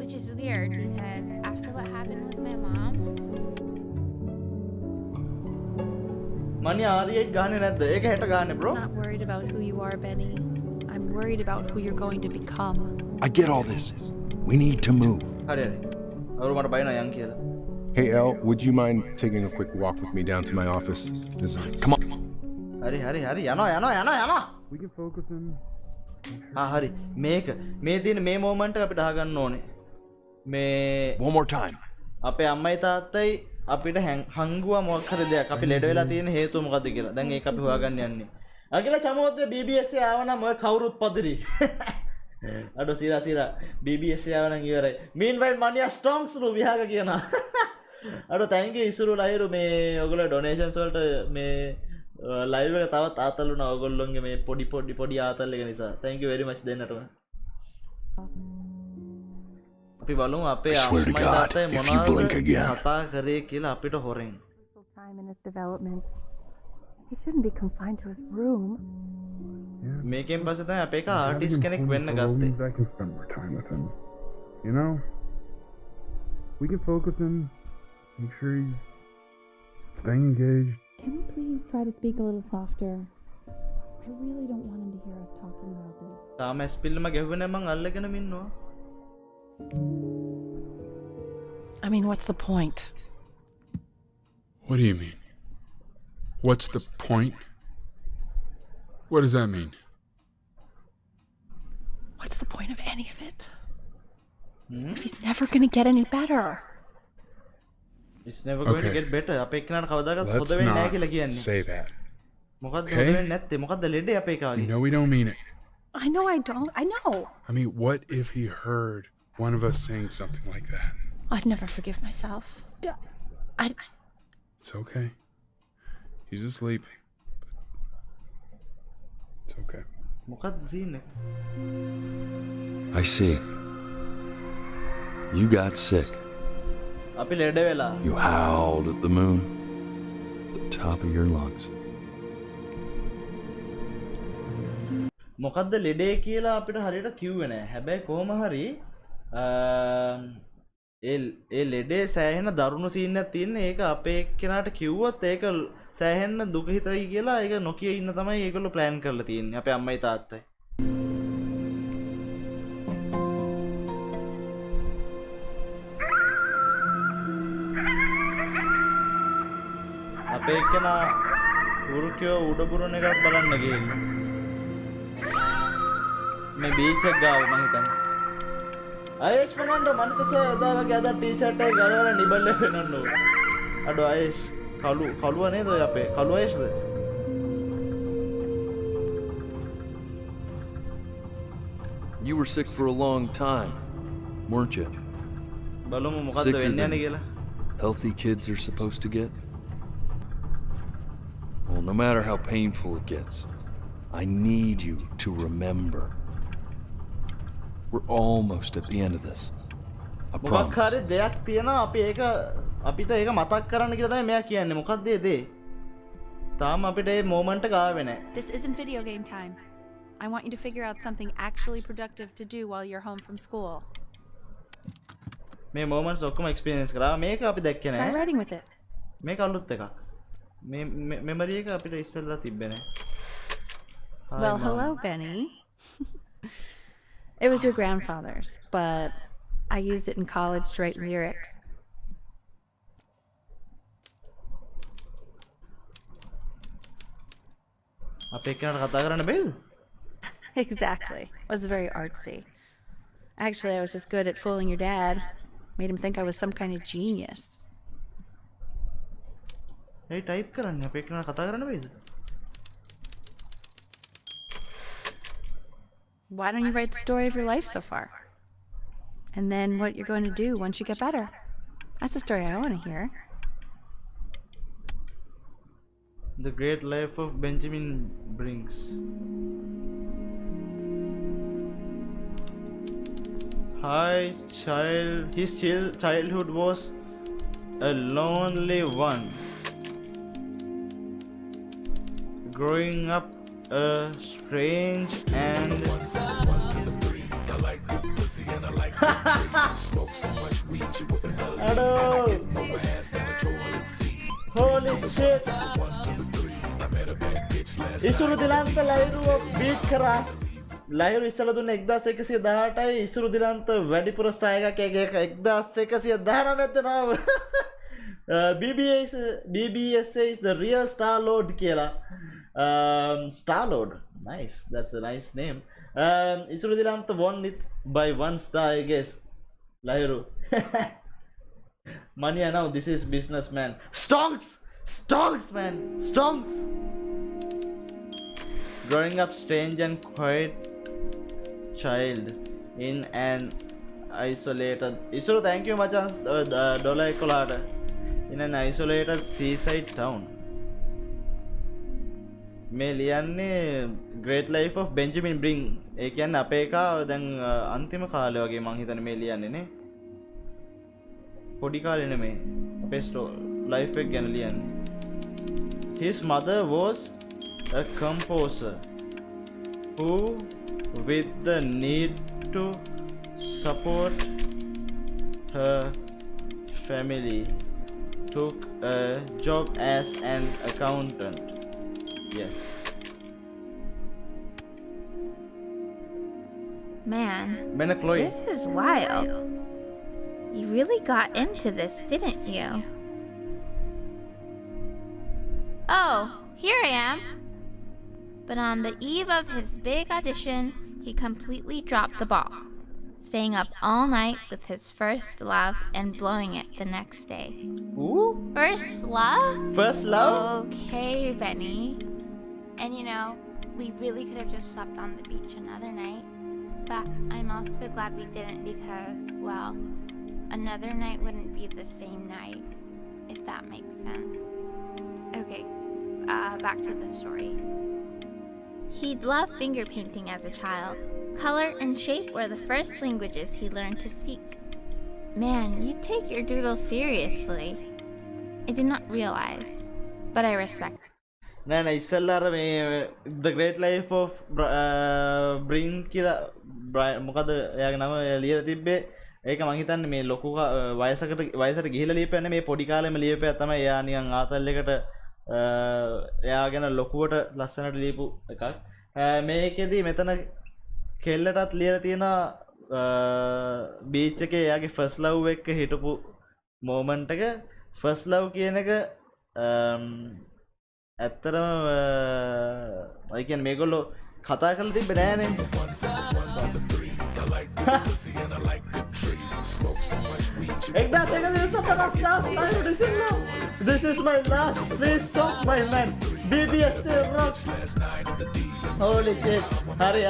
which is weird because after what happened with my mom, මණි R8 ගහන්නේ නැද්ද? ඒක හෙට ගහන්නේ bro. I'm not worried about who you are, Benny. I'm worried about who you're going to become. I get all this. We need to move. හරි. අවුරු මට බයිනා යන් කියලා. Hey, El, would you mind taking a quick walk with me down to my office? Come on. හරි. යනවා. We can focus in. හරි. මේක මේ තියෙන මේ moment එක අපිට අහගන්න ඕනේ. මේ One more time. අපේ අම්මයි තාත්තයි අපිට හංගුවා මොකක් හරි දෙයක්. අපි ලෙඩ වෙලා තියෙන හේතුව මොකද්ද කියලා. දැන් ඒක අපි හොයාගන්න යන්නේ. අගිලා චමෝද්ද BBS එක ආවනම් ඔය කවුරුත් පදිරි. අඩෝ සිරා BBS එක ආවනම් ඉවරයි. Meanwhile ManiYa Strongs රු විහාග කියනවා. අඩෝ thank you ඉසුරු ලහිරු මේ ඔයගොල්ලෝ donations වලට මේ live එක තවත් ආතල් වුණා ඔයගොල්ලෝගේ මේ පොඩි ආතල් එක නිසා. Thank you very much දෙන්නටම. අපි බලමු අපේ I swear to අම්මයි God, තාත්තයි if you blink මොනවද again. කතා කරේ කියලා අපිට හොරෙන්. Time in his development. He shouldn't be confined to his room. Yeah. මේකෙන් පස්සේ තමයි අපේ එක Having ආටිස්ට් him කෙනෙක් home වෙන්න alone ගත්තේ. means I can spend more time with him. You know? We can focus in, make sure he's staying engaged. Can you please try to speak a little softer? I really don't want him to hear us talking about this. තාම ස්පිල්ලම ගැහුවේ නැහැ මං අල්ලගෙනම ඉන්නවා. I mean, what's the point? What do you mean? What's the point? What does that mean? What's the point of any of it? If he's never gonna get any better. It's never going to Okay. get better. අපේ එක්කනට කවදාකවත් හොද Let's වෙන්නේ නැහැ not කියලා කියන්නේ. say that. මොකද්ද Okay. හොද වෙන්නේ නැත්තේ? මොකද්ද ලෙඩේ අපේ You කාගේ? know we don't mean it. I know I don't. I know. I mean, what if he heard one of us saying something like that? I'd never forgive myself. It's okay. He's asleep. It's okay. මොකක්ද scene එක? I see. You got sick. අපි ලෙඩ වෙලා. You howled at the moon. The top of your lungs. මොකද්ද ලෙඩේ කියලා අපිට හරියට කිව්වේ නෑ. හැබැයි කොහොම හරි ඒ ලෙඩේ සෑහෙන දරුණු සීන් එකක් තියෙන්නේ. ඒක අපේ කෙනාට කිව්වොත් ඒක සෑහෙන දුක හිතයි කියලා ඒක නොකිය ඉන්න තමයි ඒගොල්ලෝ ප්ලෑන් කරලා තියෙන්නේ. අපේ අම්මයි තාත්තයි. අපේ කෙනා උරුකියෝ උඩ පුරන එකක් බලන්න ගිහින්. මේ බීච් එක ගාව මං හිතන්නේ. आयेश फर्नांडो मन से अदा वगे अदा टी-शर्ट है गलवाला निबल्ले फर्नांडो अडो आयेश कालुआ नहीं दो यहाँ पे कालुआ आयेश दे You were sick for a long time, weren't you? बालों में मुकाद्दे वेन्या नहीं गेला Healthy kids are supposed to get. Well, no matter how painful it gets, I need you to remember. We're almost at the end of this. I මොකක් promise. හරි දෙයක් තියෙනවා අපි ඒක අපිට ඒක මතක් කරන්න කියලා තමයි මෙයා කියන්නේ මොකක්ද ඒ දේ තාම අපිට ඒ මොමන්ට් එක ආවේ නැහැ This isn't video game time. I want you to figure out something actually productive to do while you're home from school. මේ මොමන්ට්ස් ඔක්කොම එක්ස්පීරියන්ස් කරා මේක අපි දැක්කේ Try නැහැ writing with it. මේක අලුත් එකක් මේ මෙමරි එක අපිට ඉස්සෙල්ලා තිබ්බේ නැහැ Well, hello, Benny. It was your grandfather's, but I used it in college to write lyrics. අපේ කෙනාට කතා කරන්න බැයිද Exactly. It was very artsy. Actually, I was just good at fooling your dad. Made him think I was some kind of genius. A type කරන්නේ අපේ කෙනාට කතා කරන්න බැයිද Why don't you write the story of your life so far? And then what you're going to do once you get better. That's the story I want to hear. The Great Life of Benjamin Brings. His childhood was a lonely one. Growing up a strange and holy shit Isuru Dilantha ලයිරුව beat කරා ලයිරු ඉස්සල දුන්න 1118යි ඉසුරු දිලන්ත වැඩිපුර star එකක් 1119 දෙනවා BBS is the real Star Lord කියලා Star Lord nice that's a nice name Isuru දිලන්ත won it by 1 star I guess ලයිරු ManiYa now this is businessman stonks man stonks growing up strange and quiet child in an isolated isuru thank you machan dollar ekolata in an isolated seaside town මේ ලියන්නේ Great Life of Benjamin Bring ඒ කියන්නේ අපේ එකා දැන් අන්තිම කාලේ වගේ මං හිතන්නේ මේ ලියන්නේ නේ පොඩි කාලේ නෙමෙයි අපේ ලයිෆ් එක ගැන ලියන්නේ His mother was a composer who, with the need to support her family, took a job as an accountant. Yes. Man, Chloe. this is wild. You really got into this, didn't you? Oh, here I am. But on the eve of his big audition, he completely dropped the ball, staying up all night with his first love and blowing it the next day. Ooh? First love? First love? Okay, Benny. And you know, We really could have just slept on the beach another night. But I'm also glad we didn't because, well, another night wouldn't be the same night, if that makes sense. Okay, back to the story. He'd loved finger painting as a child. Color and shape were the first languages he learned to speak. Man, you take your doodle seriously. I did not realize, but I respect. නෑ නෑ ඉස්සෙල්ලා අර මේ The Great Life of Brian කියලා මොකද එයාගේ නම ලියලා තිබ්බේ ඒක මං හිතන්නේ මේ ලොකු වයසට ගිහිල්ලා ලියපන්නේ මේ පොඩි කාලෙම ලියපෑ තමයි එයා නිකන් ආතල් එකට එයා ගැන ලොකුවට ලස්සනට ලියපු එකක් මේකෙදි මෙතන කෙල්ලටත් ලියලා තියෙනවා බීච් එකේ එයාගේ ෆස්ට් ලව් එක හිටපු මොමන්ට් එක ෆස්ට් ලව් කියන එක ඇත්තරම I කියන්නේ මේගොල්ලෝ කතා කරලා තිබ්බේ නෑනේ This is my last. Please stop my man. BBS rock. Holy shit. Hari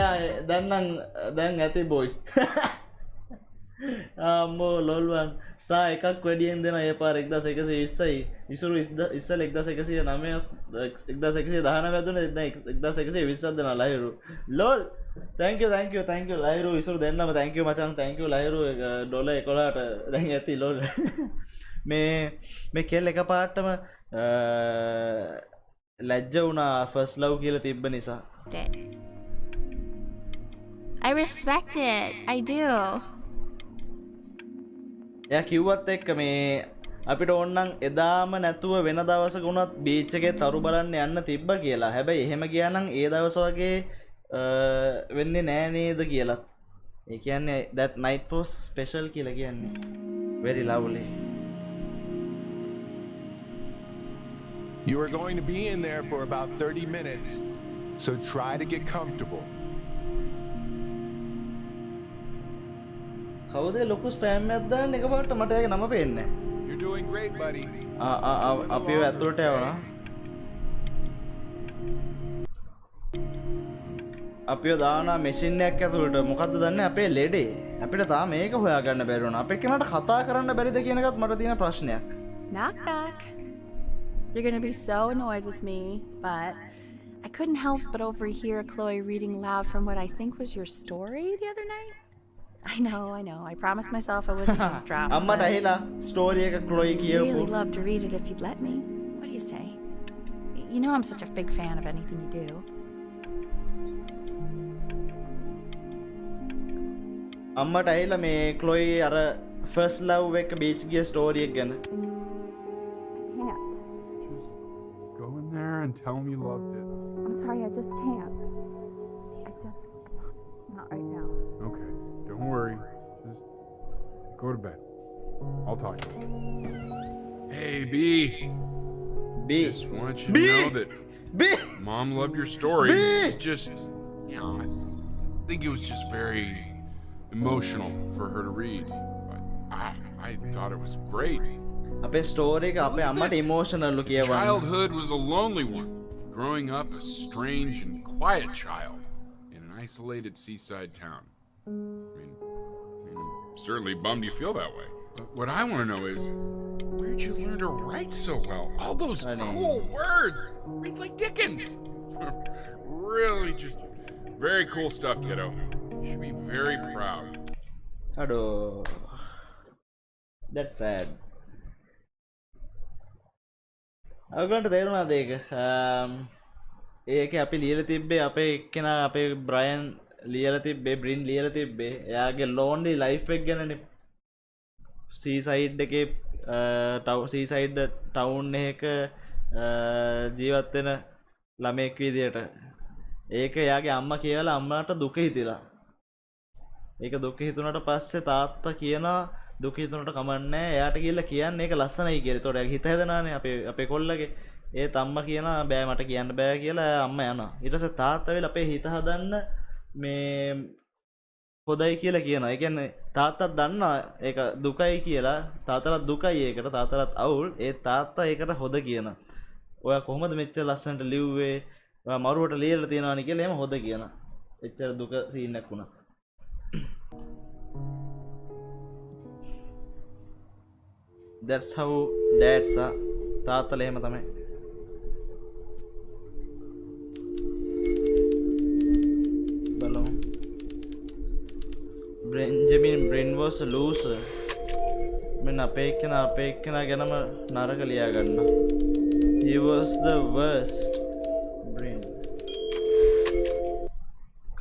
දැන් ඇති boys. අම්මෝ ලොල්වන් ස්ටාර් එකක් වැඩියෙන් දෙන ඒ පාර 1120යි ඉසුරු ඉස්සල 1109 1119 දුන්නේ දැන් 1120ක් දෙනවා Lahiru lol thank you Lahiru Isuru දෙන්නම thank you මචං thank you ලහිරු ඩොලර් 11ට දැන් ඇති ලෝල් මේ කෙල් එකපාරටම ලැජ්ජ වුණා first love කියලා තිබ්බ නිසා I respect it. I do. එයා කිව්වත් එක්ක මේ අපිට ඕනනම් එදාම නැතුව වෙන දවසක වුණත් බීච් එකේ තරු බලන්න යන්න තිබ්බ කියලා. හැබැයි එහෙම ගියා නම් ඒ දවස් වගේ වෙන්නේ නෑ නේද කියලා. ඒ කියන්නේ that night was special කියලා කියන්නේ. Very lovely. You are going to be in there for about 30 minutes, so try to get comfortable. කවුද ලොකු ස්පෑම් එකක් දාන්න එකපාරට මට ඒක නම පේන්නේ නැහැ. You're doing great, buddy. අපි ඇතුළට යවනවා. අපිව දානවා මැෂින් එකක් ඇතුළට. මොකද්ද දන්නේ අපේ ලෙඩේ. අපිට තාම මේක හොයාගන්න බැරි වුණා. අපේ කෙනාට කතා කරන්න බැරිද කියන එකත් මට තියෙන ප්‍රශ්නයක්. Knock knock. You're gonna be so annoyed with me, but I couldn't help but overhear Chloe reading loud from what I think was your story the other night. I know. I promised myself I wouldn't eavesdrop. අම්මට ඇහිලා story එක ක්ලොයි I'd කියවපු. really love to read it if you'd let me. What do you say? You know I'm such a big fan of anything you do. අම්මට ඇහිලා මේ ක්ලොයි අර first love එක beach ගිය story එක ගැන. Can't. Just go in there and tell him you loved it. I'm sorry, I just can't. Not right now. Okay, don't worry. Just go to bed. I'll talk to you. Hey, B. Just want you to B. know that B. Mom loved your story. B. It's just, you know, I think it was just very emotional for her to read. But I thought it was great. අපේ story එක අපේ අම්මට emotional කියවන්න. Childhood was a lonely one. Growing up a strange and quiet child in an isolated seaside town. I mean, I'm certainly bummed you feel that way. But what I want to know is, where'd you learn to write so well? All those cool words! Reads like Dickens! Really just very cool stuff, kiddo. You should be very proud. අඩෝ. That's sad. ඔයගොල්ලන්ට තේරුණාද ඒක? ඒක අපි ලියලා තිබ්බේ අපේ එක්කෙනා අපේ බ්‍රයන් ලියලා තිබ්බේ බ්‍රින් ලියලා තිබ්බේ එයාගේ lonely life එක ගැනනේ සීසයිඩ් එකේ සීසයිඩ් ටවුන් එකක ජීවත් වෙන ළමෙක් විදියට ඒක එයාගේ අම්මා කියලා අම්මාට දුක හිතිලා ඒක දුක හිතුණාට පස්සේ තාත්තා කියනවා දුක හිතුණාට කමන්නේ එයාට ගිහලා කියන්නේ ඒක ලස්සනයි කියලා. ඒතකොට එයාගේ හිත හැදෙනානේ අපේ කොල්ලගේ ඒත් අම්මා කියනවා බෑ මට කියන්න බෑ කියලා අම්මා යනවා. ඊට පස්සේ තාත්තා වෙලා අපේ හිත හදන්න මේ හොදයි කියලා කියනවා. ඒ කියන්නේ තාත්තත් දන්නවා ඒක දුකයි කියලා. තාත්තලත් දුකයි ඒකට. තාත්තලත් අවුල්. ඒ තාත්තා ඒකට හොද කියනවා. ඔයා කොහොමද මෙච්චර ලස්සනට ලිව්වේ? මරුවට ලියලා තියනවානි කියලා එහෙම හොද කියන. එච්චර දුක සීන් එකක් වුණා. That's how dads are. තාත්තලා එහෙම තමයි. බලමු. Benjamin Brin was a loser. මෙන්න අපේ එක්කෙනා ගැනම නරක ලියා ගන්න. He was the worst. Brin.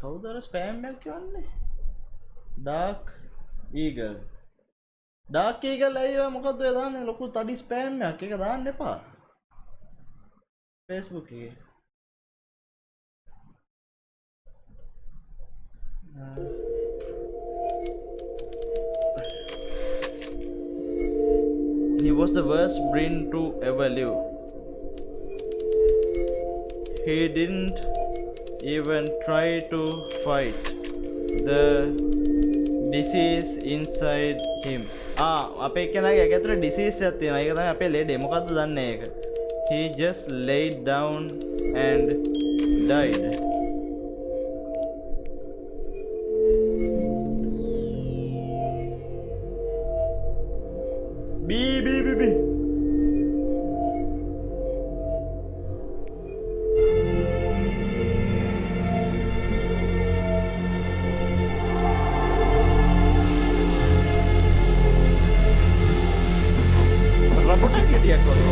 කවුද අර ස්පෑම් එකක් කියන්නේ? Dark Eagle. Dark Eagle අයියෝ මොකද්ද ඔය දාන්නේ ලොකු තඩි ස්පෑම් එකක්. ඒක දාන්න එපා. Facebook එකේ. He was the worst Brin to ever live. He didn't even try to fight the disease inside him. අපේ කෙනාගේ ඇතුලේ disease එකක් තියෙනවා. ඒක තමයි අපේ ලෙඩේ. මොකද්ද දන්නේ ඒක? He just laid down and died. B.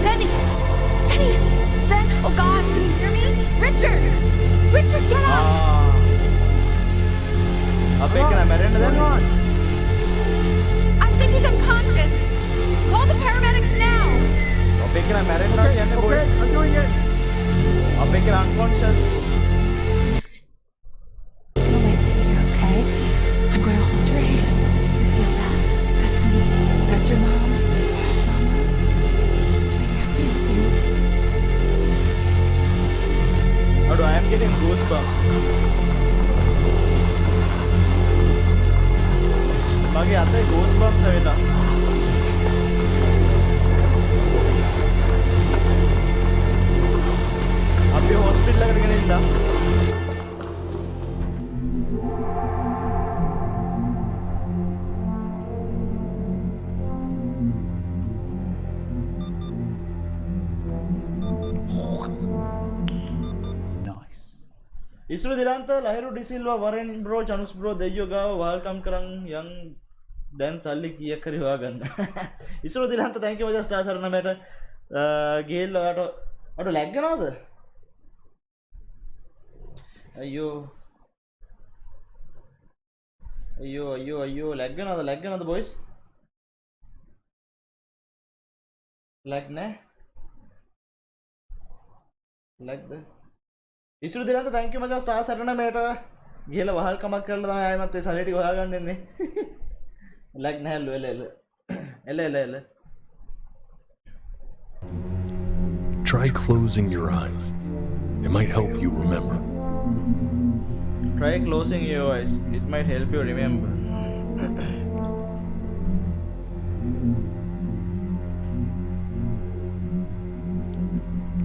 Penny! Penny! Ben! Oh God, can you hear me? Richard! Richard, get up! අපේ කෙනා මැරෙන්න දැන්. I think he's unconscious. Call the paramedics now. අපේ කෙනා මැරෙන්න කියන්නේ boys. I'm doing it. අපේ කෙනා unconscious. I'm gonna wait for you, okay? I'm going to hold your hand. You feel that? That's me. That's your mom. That's Mama. Sweetie, I'm with you. How do I am getting goosebumps? මගේ අතේ goosebumps ඇවිල්ලා. අපි hospital එකට ගෙනින්න. Nice. ඉස්සර දිලන්ත ලහිරු ඩිසිල්වා වරෙන් bro චනුස් bro දෙයියෝ ගාව welcome කරන් යන් දැන් සල්ලි කීයක් හරි හොයාගන්න. ඉස්සර දිලන්ත thank you මචං ස්ටාර් සරණමට ගිහිල්ලා ඔයාට ලැග් වෙනවද? අයියෝ ලැග් වෙනවද boys? ලැග් නෑ? ලැග්ද? ඉස්සර දිලන්ත thank you මචං ස්ටාර් සරණමට ගිහිල්ලා වහල් කමක් කරලා තමයි ආයෙමත් ඒ සල්ලි ටික හොයාගන්න එන්නේ. ලැග් නැහැලු එල. Try closing your eyes. It might help you remember. Try closing your eyes. It might help you remember.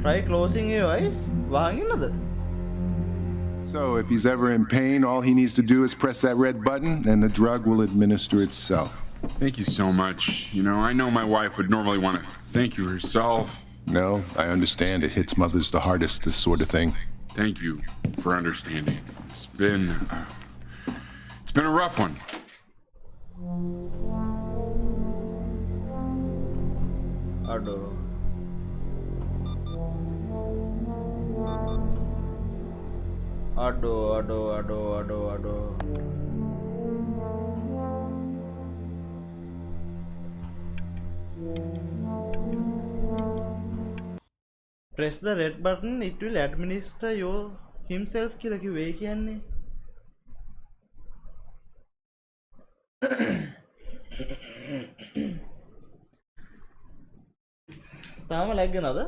Try closing your eyes? වහගින්නද? So if he's ever in pain, all he needs to do is press that red button and the drug will administer itself. Thank you so much. You know, I know my wife would normally want to thank you herself. No, I understand. It hits mothers the hardest, this sort of thing. Thank you for understanding. It's been a rough one. Ado. Press the red button, it will administer your himself කියලා කිව්වේ කියන්නේ. තාම lag වෙනවද?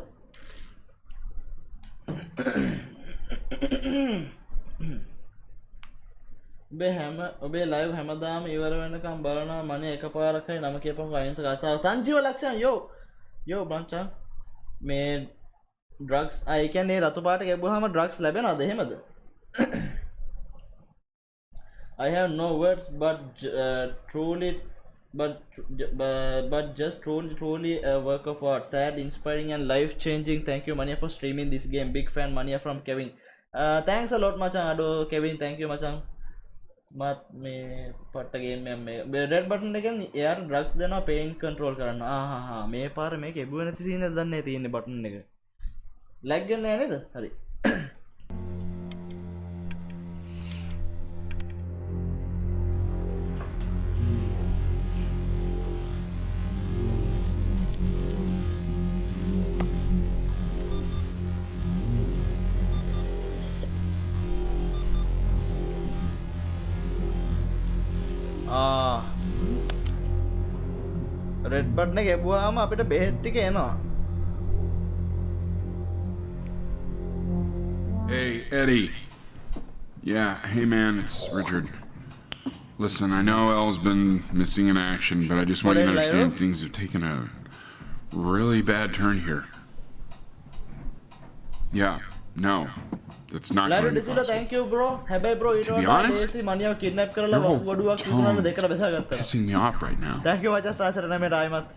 ඔබේ live හැමදාම ඉවර වෙනකම් බලනවා මනේ එකපාරක් හරි නම කියපන්කෝ අයින්ස් ගාසාව සංජීව ලක්ෂණ යෝ බංචා මේ drugs I කියන්නේ රතු පාට ගැබුවාම drugs ලැබෙනවද එහෙමද? I have no words truly but just truly a work of art, sad, inspiring and life changing. Thank you ManiYa for streaming this game. Big fan ManiYa from Kevin. Thanks a lot machan. Ado Kevin, thank you machan. මත් මේ පට්ට game එකක් මේ red button එකෙන් එයාට drugs දෙනවා pain control කරන්න. මේ පාර මේක එබුවේ නැති සීන් එක දන්නේ තියෙන්නේ බටන් එක. ලැග් ගන්නේ නැහැ නේද? හරි. රෙඩ් බටන් එක ගැබුවාම අපිට බෙහෙත් ටික එනවා. Hey, Eddie. Yeah, hey man, it's Richard. Listen, I know Elle's been missing in action, but I just want you to understand things have taken a really bad turn here. Yeah, no. That's not going to be possible. Thank you, bro. හැබැයි bro ඊට be වඩා honest, දේශී මනියව kidnap කරලා your whole ගොඩුවක් tone විකුණන දෙකට බෙදාගත්තා. pissing me off right now. Thank you much සාසර නමේට ආයිමත්.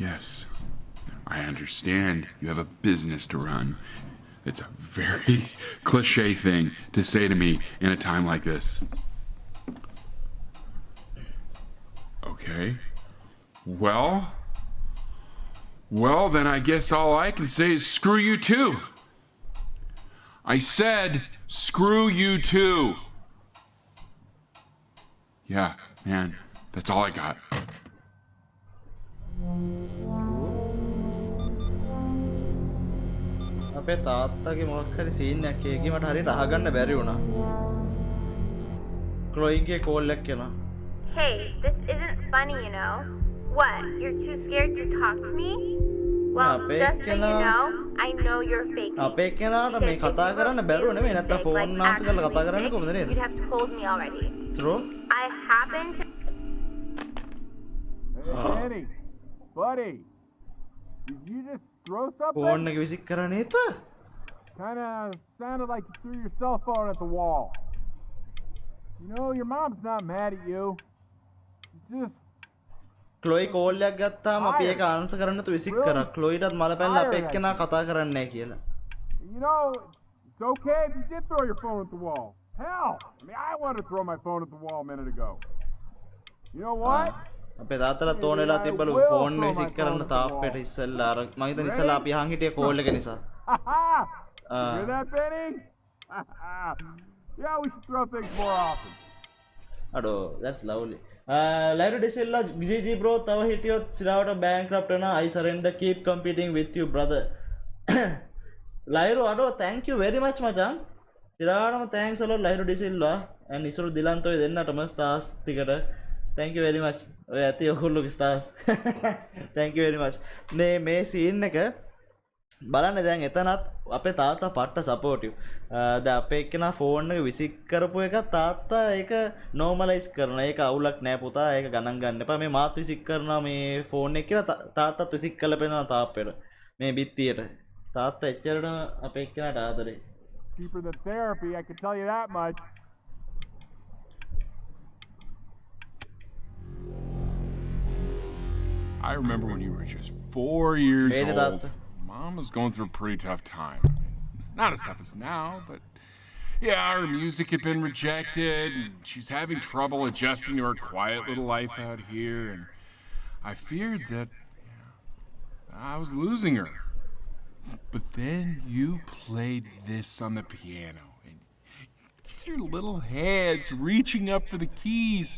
Yes, I understand you have a business to run. It's a very cliche thing to say to me in a time like this. Okay. Well, then I guess all I can say is screw you too. I said screw you too. Yeah, man, that's all I got. අපේ තාත්තගේ මොකක් හරි scene එකක් එකේ මට හරියට අහගන්න බැරි වුණා. ක්ලොයිගේ කෝල් එකක් එනවා. Hey, this isn't funny, you know. What? You're too scared to talk to me? Well, just so you know, I know you're fake. අපේ කෙනාට මේ කතා කරන්න බැරුව නෙමෙයි නැත්තම් ෆෝන් ආන්සර් කරලා කතා කරන්නේ කොහොමද නේද? You'd have told me already. True. I happen to. Hey, Eddie, buddy, did you just throw something? Phone එක විසික් කරන්නේ නේද? Kind of sounded like you threw your cell phone at the wall. You know, your mom's not mad at you. She's just. Chloe call එකක් ගත්තාම අපි ඒක answer කරන්න තු විසික් කරා. ක්ලොයිටත් මල පැනලා අපේ එක්කෙනා කතා කරන්නේ නැහැ කියලා. You know, it's okay if you did throw your phone at the wall. Hell, I mean, I wanted to throw my phone at the wall a minute ago. You know what? අපේ තාත්තලා තෝන වෙලා තිබ්බලු phone විසික් කරන්න තාප්පේට ඉස්සෙල්ලා අර මම හිතන්නේ ඉස්සෙල්ලා අපි අහන් හිටියේ කෝල් එක නිසා. Hear that, Benny? Yeah, we should throw things more often. අඩෝ, that's lovely. ලයිරු ඩිසිල්ලා GG bro තව හිටියොත් සිරාවට bankrupt වෙනවා. I surrender, keep competing with you brother. ලයිරු අඩෝ, thank you very much මචං. සිරාවටම thanks a lot ලයිරු ඩිසිල්ලා and ඉසුරු දිලන්තෝයි දෙන්නටම stars ටිකට thank you very much. ඔය ඇති ඔයගොල්ලෝගේ stars. thank you very much. මේ scene එක බලන්න දැන් එතනත් අපේ තාත්තා පට්ට සපෝටිව්. දැන් අපේ එක්කෙනා ෆෝන් එක විසික් කරපු එක තාත්තා ඒක නෝමලයිස් කරනවා. ඒක අවුලක් නෑ පුතා. ඒක ගණන් ගන්න එපා. මේ මාත් විසික් කරනවා මේ ෆෝන් එක කියලා තාත්තත් විසික් කරලා පෙන්නනවා තාප්පෙට. මේ බිත්තියට. තාත්තා එච්චරට අපේ එක්කෙනාට ආදරේ. Cheaper than therapy, I can tell you that much. I remember when you were just 4 years Hey, old. තාත්තා. Mom was going through a pretty tough time. Not as tough as now, but yeah, her music had been rejected, and she's having trouble adjusting to her quiet little life out here, and I feared that I was losing her. But then you played this on the piano, and your little hands reaching up for the keys.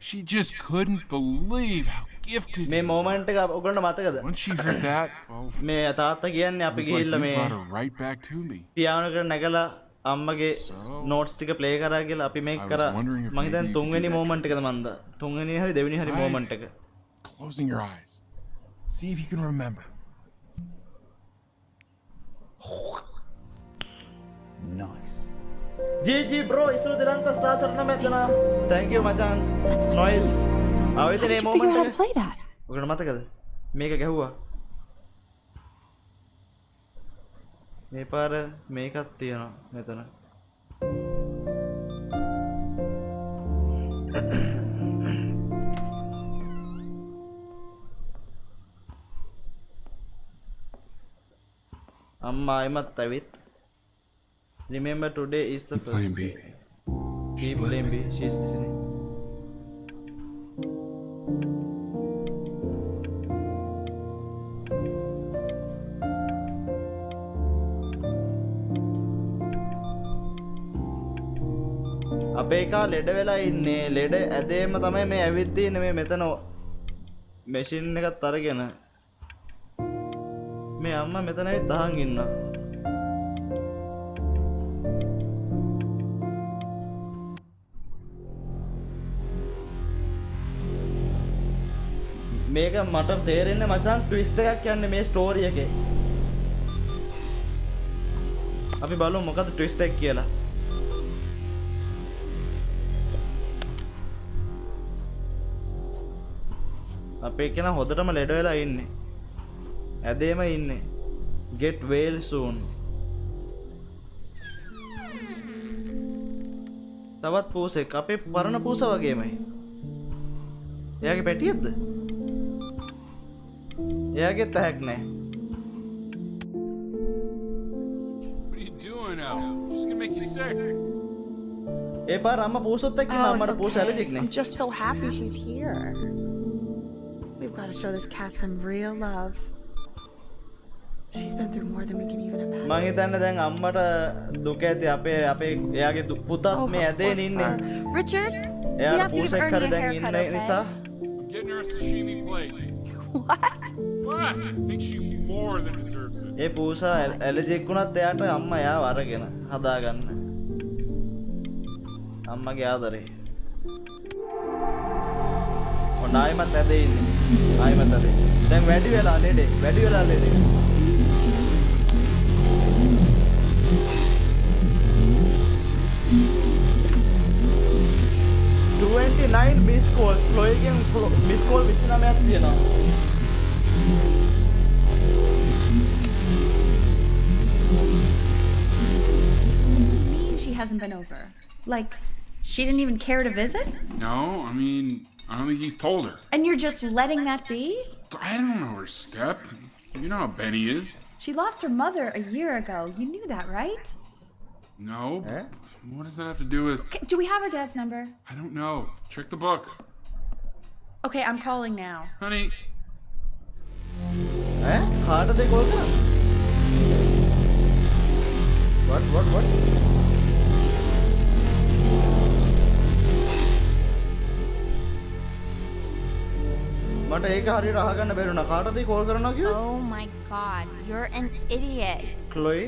She just couldn't believe how gifted මේ moment එක ඔයගොල්ලන්ට මතකද? Once she heard that, well, මේ තාත්තා කියන්නේ අපි it was like ගිහිල්ලා you මේ brought her right back to me. Piano එක නැගලා අම්මගේ නෝට්ස් ටික ප්ලේ කරා කියලා අපි මේක කරා. මම හිතන්නේ තුන්වෙනි මොමන්ට් එකද මන්ද? තුන්වෙනි හරි දෙවෙනි හරි මොමන්ට් එක. Closing your eyes. See if you can remember. Nice. GG bro, Isuru දෙලන්ත star කරන මෙතන. Thank you මචං. Noise. ආවෙද මේ මොමන්ට් එක? Play that. ඔයගොල්ලෝ මතකද? මේක ගැහුවා. මේ පාර මේකත් තියෙනවා මෙතන. අම්මා ආයිමත් ඇවිත්. Remember today is the first Playing B. day. Keep playing B. She's listening. අපේ එකා ලෙඩ වෙලා ඉන්නේ. ලෙඩ ඇදේම තමයි මේ ඇවිත් තියෙන්නේ මේ මෙතන මැෂින් එකත් අරගෙන. මේ අම්මා මෙතන ඇවිත් අහන් ඉන්නවා. මේක මට තේරෙන්නේ මචං ට්විස්ට් එකක් යන්නේ මේ ස්ටෝරි එකේ. අපි බලමු මොකද ට්විස්ට් එක කියලා. අපේ කෙනා හොදටම ලෙඩ වෙලා ඉන්නේ. ඇදේම ඉන්නේ. Get well soon. තවත් පූසෙක් අපේ පරණ පූස වගේමයි. එයාගේ පැටියෙක්ද? එයාගේ තැහක් නැහැ. What are you doing out? Just gonna make you sick. ඒ පාර අම්මා පූසොත් එක්ක ඉන්න අම්මට පූස ඇලර්ජික් නේ. I'm just so happy she's here. We've got to show this cat some real love. She's been through more than we can even imagine. මං හිතන්නේ දැන් අම්මට දුක ඇති අපේ එයාගේ පුතත් මේ ඇදෙන ඉන්නේ. Richard, we එයාට have to give පූසෙක් Ernie හරි a දැන් haircut, ඉන්න නිසා I'm getting her a sashimi plate. What? What? I think she more than deserves it. ඒ පූස ඇලර්ජික් වුණත් එයාට අම්මා එයාව අරගෙන හදාගන්න. අම්මගේ ආදරේ. ඔන්න ආයිමත් ඇදේ ඉන්නේ. ආයිමත් ඇදේ. දැන් වැඩි වෙලා ලෙඩේ. 29 miss calls. Chloeගෙන් miss call 29ක් තියෙනවා. She hasn't been over. Like, she didn't even care to visit? No, I mean, I don't think he's told her. And you're just letting that be? I don't know her step. You know how Benny is. She lost her mother a year ago. You knew that, right? No. What does that have to do with... Do we have her dad's number? I don't know. Check the book. Okay, I'm calling now. Honey. කාටද call කරන්නේ? What? මට ඒක හරියට අහගන්න බැරුණා. කාටද call කරනවා කිව්වේ? Oh my god, you're an idiot. Chloe?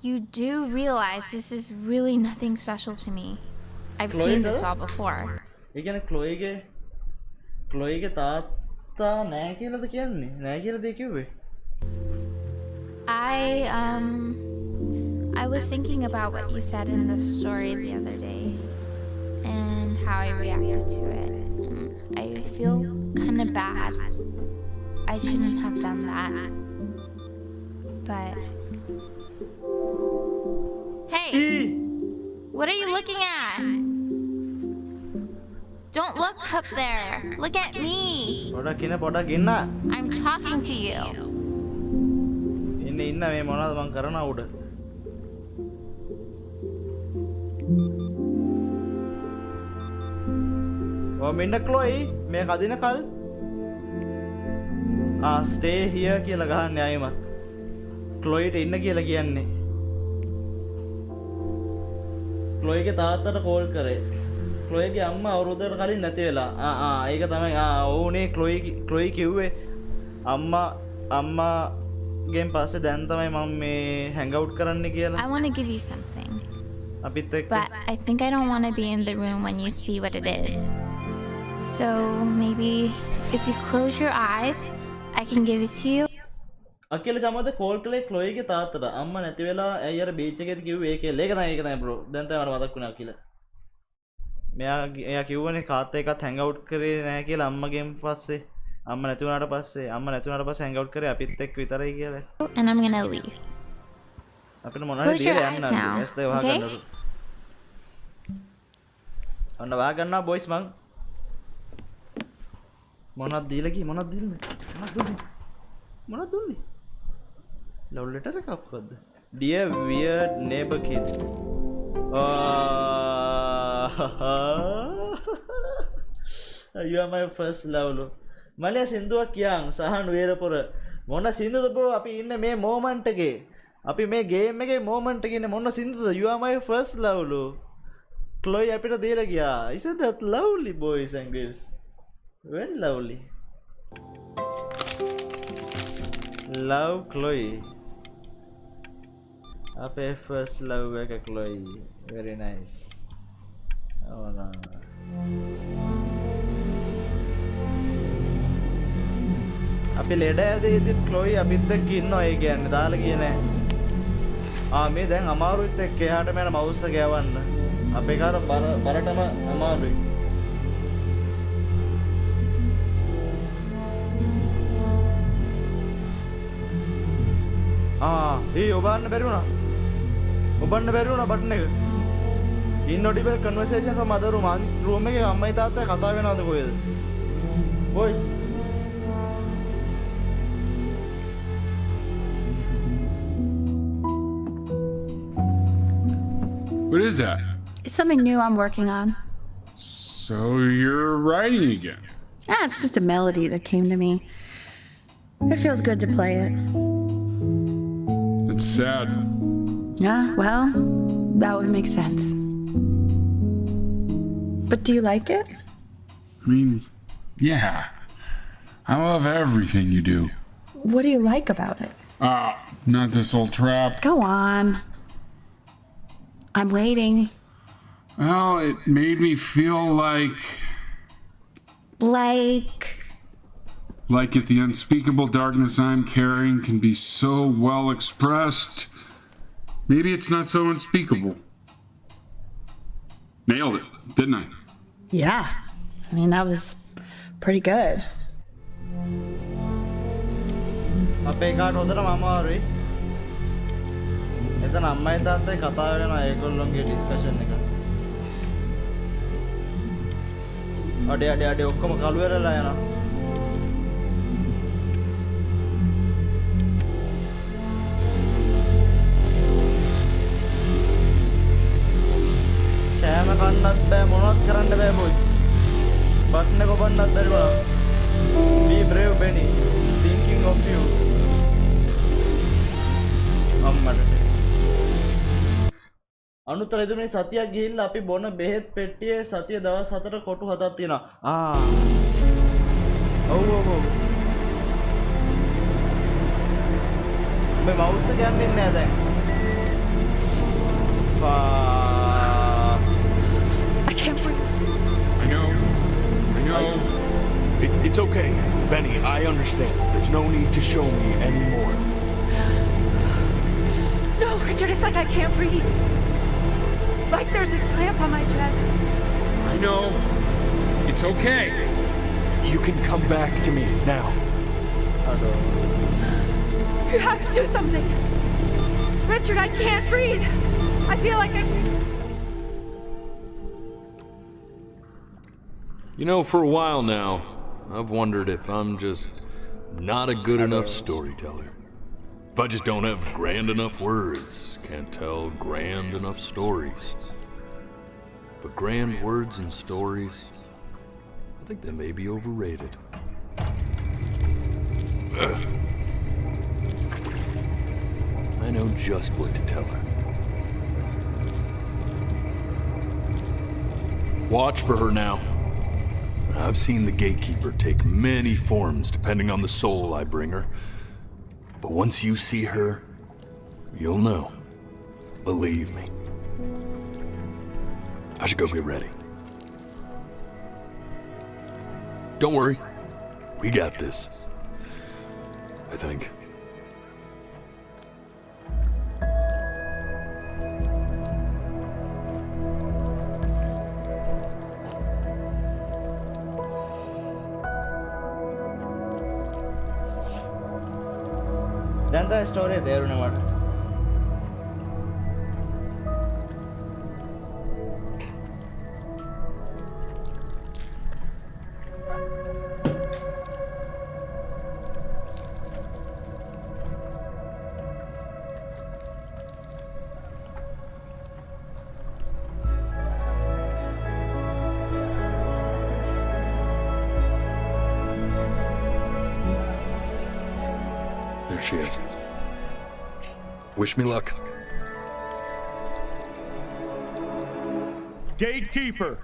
You do realize this is really nothing special to me. I've seen this all before. ඒ කියන්නේ ක්ලොයිගේ තාත්තා නෑ කියලාද කියන්නේ? නෑ කියලාද කිව්වේ? I was thinking about what you said in the story the other day and how I reacted to it. I feel kind of bad. I shouldn't have done that. But hey, what are you looking at? Don't look up there. Look at me. පොඩක් ඉන්න. I'm talking to you. ඉන්න මේ මොනවද මං කරනවා උඩ? මෙන්න ක්ලොයි මේ කදින කල් stay here කියලා ගහන්නේ ආයෙමත්. ක්ලොයිට ඉන්න කියලා කියන්නේ. ක්ලොයිගේ තාත්තට කෝල් කරේ. ක්ලොයිගේ අම්මා අවුරුද්දකට කලින් නැති වෙලා. ඒක තමයි. ඕනේ ක්ලොයි කිව්වේ අම්මාගෙන් පස්සේ දැන් තමයි මම මේ hang out කරන්න කියලා. I want to give you something. අපිත් එක්ක. But I think I don't want to be in the room when you see what it is. So maybe if you close your eyes, I can give it to you. Akila ජමද call කළේ ක්ලොයිගේ තාත්තට. අම්මා නැති වෙලා ඇයි අර beach එකේදී කිව්වේ ඒකේ. ඒක තමයි බ්‍රෝ. දැන් තමයි මට මතක් වුණා අකිල. මෙයා කිව්වනේ කාත් එක්කත් හැන්ග් අවුට් කරේ නැහැ කියලා අම්මගෙන් පස්සේ. අම්ම නැති වුණාට පස්සේ හැන්ග් අවුට් කරේ අපිත් එක්ක විතරයි කියලා. And I'm gonna leave. අපිට මොනවද Close your දීලා eyes යන්න now, ඇස් දෙක okay? වහගන්නලු. ඔන්න වහගන්නවා බොයිස් මං. මොනවද දීලා කි මොනවද දුන්නේ? ලව් ලෙටර් එකක් වද්ද? Dear weird neighbor kid. You are my first love ලු. මලයා සින්දුවක් කියන් සහන් වේරපුර මොන සින්දුද බෝ අපි ඉන්නේ මේ මොමන්ට් එකේ. අපි මේ ගේම් එකේ මොමන්ට් එකේ ඉන්නේ මොන සින්දුද? You are my first love ලු. Chloe අපිට දීලා ගියා. Isn't that lovely boys and girls? Very lovely. Love Chloe. Our first love එක Chloe. Very nice. Oh no. අපි ලෙඩ ඇදෙද්දිත් Chloe අපිත් එක්ක ඉන්නවා ඒ කියන්නේ දාලා ගියේ නෑ. මේ දැන් අමාරුයිත් එක්ක එහාට මෙහාට මවුස් එක යවන්න. අපේ කාර බරටම අමාරුයි. ඔබන්න බැරි වුණා. බටන් එක. Inaudible conversation from other room. room එකේ අම්මයි තාත්තයි කතා වෙනවද කොහෙද? Boys. What is that? It's something new I'm working on. So you're writing again? It's just a melody that came to me. It feels good to play it. It's sad. Yeah, well, that would make sense. But do you like it? I mean, yeah. I love everything you do. What do you like about it? Not this old trap. Go on. I'm waiting. Well, it made me feel like if the unspeakable darkness I'm carrying can be so well expressed, maybe it's not so unspeakable. Nailed it, didn't I? Yeah. I mean, that was pretty good. අපේ කාට හොඳටම අමාරුයි. එතන අම්මයි තාත්තයි කතා වෙනවා ඒගොල්ලොන්ගේ discussion එක. අඩේ ඔක්කොම කළු වෙරලා යනවා. කෑම කන්නත් බෑ මොනවත් කරන්න බෑ බොයිස්. බට්න එක ඔබන්නත් බැරි වුණා. Be brave Benny. Thinking of you. අම්මට අනුතර එදුනේ සතියක් ගිහිල්ලා අපි බොන බෙහෙත් පෙට්ටියේ සතිය දවස් 4ට කොටු 7ක් තියෙනවා. ඔව්. මේ මවුස් එක යන්නේ නැහැ දැන්. I can't breathe. I know. It's okay, Benny. I understand. There's no need to show me anymore. No, Richard, it's like I can't breathe. Like there's this clamp on my chest. I know. It's okay. You can come back to me now. You have to do something. Richard, I can't breathe. I feel like You know, for a while now, I've wondered if I'm just not a good enough storyteller. If I just don't have grand enough words, can't tell grand enough stories. But grand words and stories, I think they may be overrated. I know just what to tell her. Watch for her now. I've seen the gatekeeper take many forms depending on the soul I bring her. But once you see her, you'll know. Believe me. I should go get ready. Don't worry. We got this. I think. දැන් තමයි ස්ටෝරිය තේරුණේ මට. There she is. Wish me luck. Gatekeeper!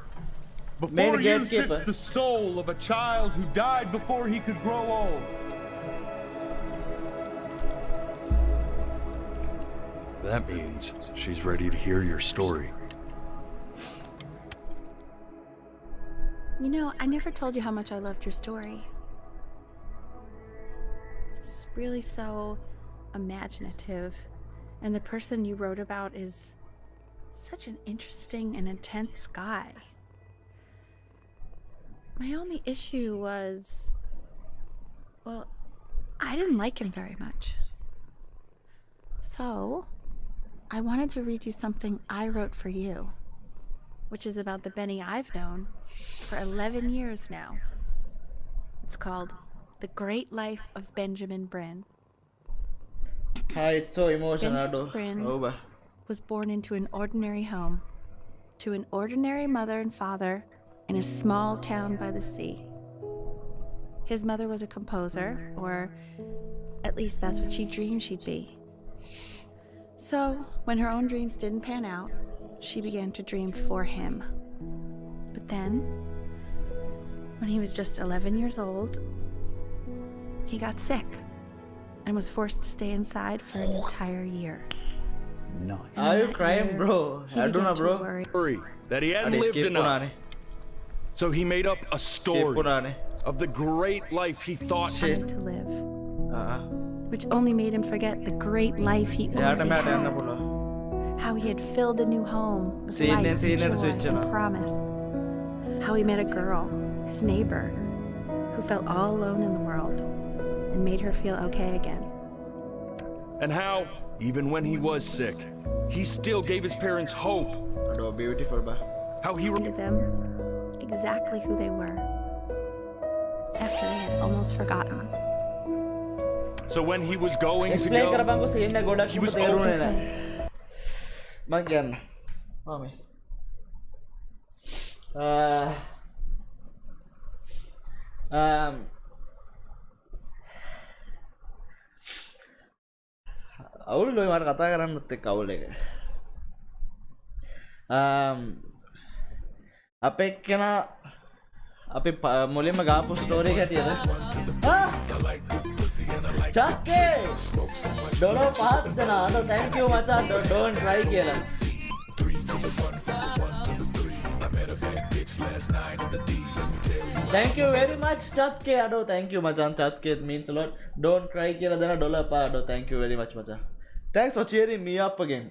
Before you sits the soul of a child who died before he could grow old. That means she's ready to hear your story. You know, I never told you how much I loved your story. It's really so imaginative, and the person you wrote about is such an interesting and intense guy. My only issue was, well, I didn't like him very much. So, I wanted to read you something I wrote for you, which is about the Benny I've known for 11 years now. It's called The Great Life of Benjamin Bryn. Hi, it's so emotional. Benjamin Bryn was born into an ordinary home, to an ordinary mother and father in a small town by the sea. His mother was a composer, or at least that's what she dreamed she'd be. So, when her own dreams didn't pan out, she began to dream for him. But then, when he was just 11 years old, he got sick and was forced to stay inside for an entire year. Nice. Are you crying, bro? I don't know, bro. Worry that he hadn't lived enough. So he made up a story of the great life he thought to live, which only made him forget the great life he already had. How he had filled a new home with light and joy and promise. How he met a girl, his neighbor, who felt all alone in the world and made her feel okay again. And how, even when he was sick, he still gave his parents hope. Oh, beautiful, ba. How he reminded them exactly who they were after they had almost forgotten. So when he was going to Explain go, he was open. Again, mommy. අවුල් ඔය මට කතා කරන්නත් එක්ක අවුල් එක. අපේ එක්කෙනා අපි මුලින්ම ගාපු ස්ටෝරි එක හැටියට චක්කේ ඩොලර් 5ක් දෙනා අර thank you මචං don't cry කියලා. Thank you very much Chatke ado thank you machan Chatke it means a lot don't cry කියලා දෙන dollar 5 ado thank you very much machan thanks for cheering me up again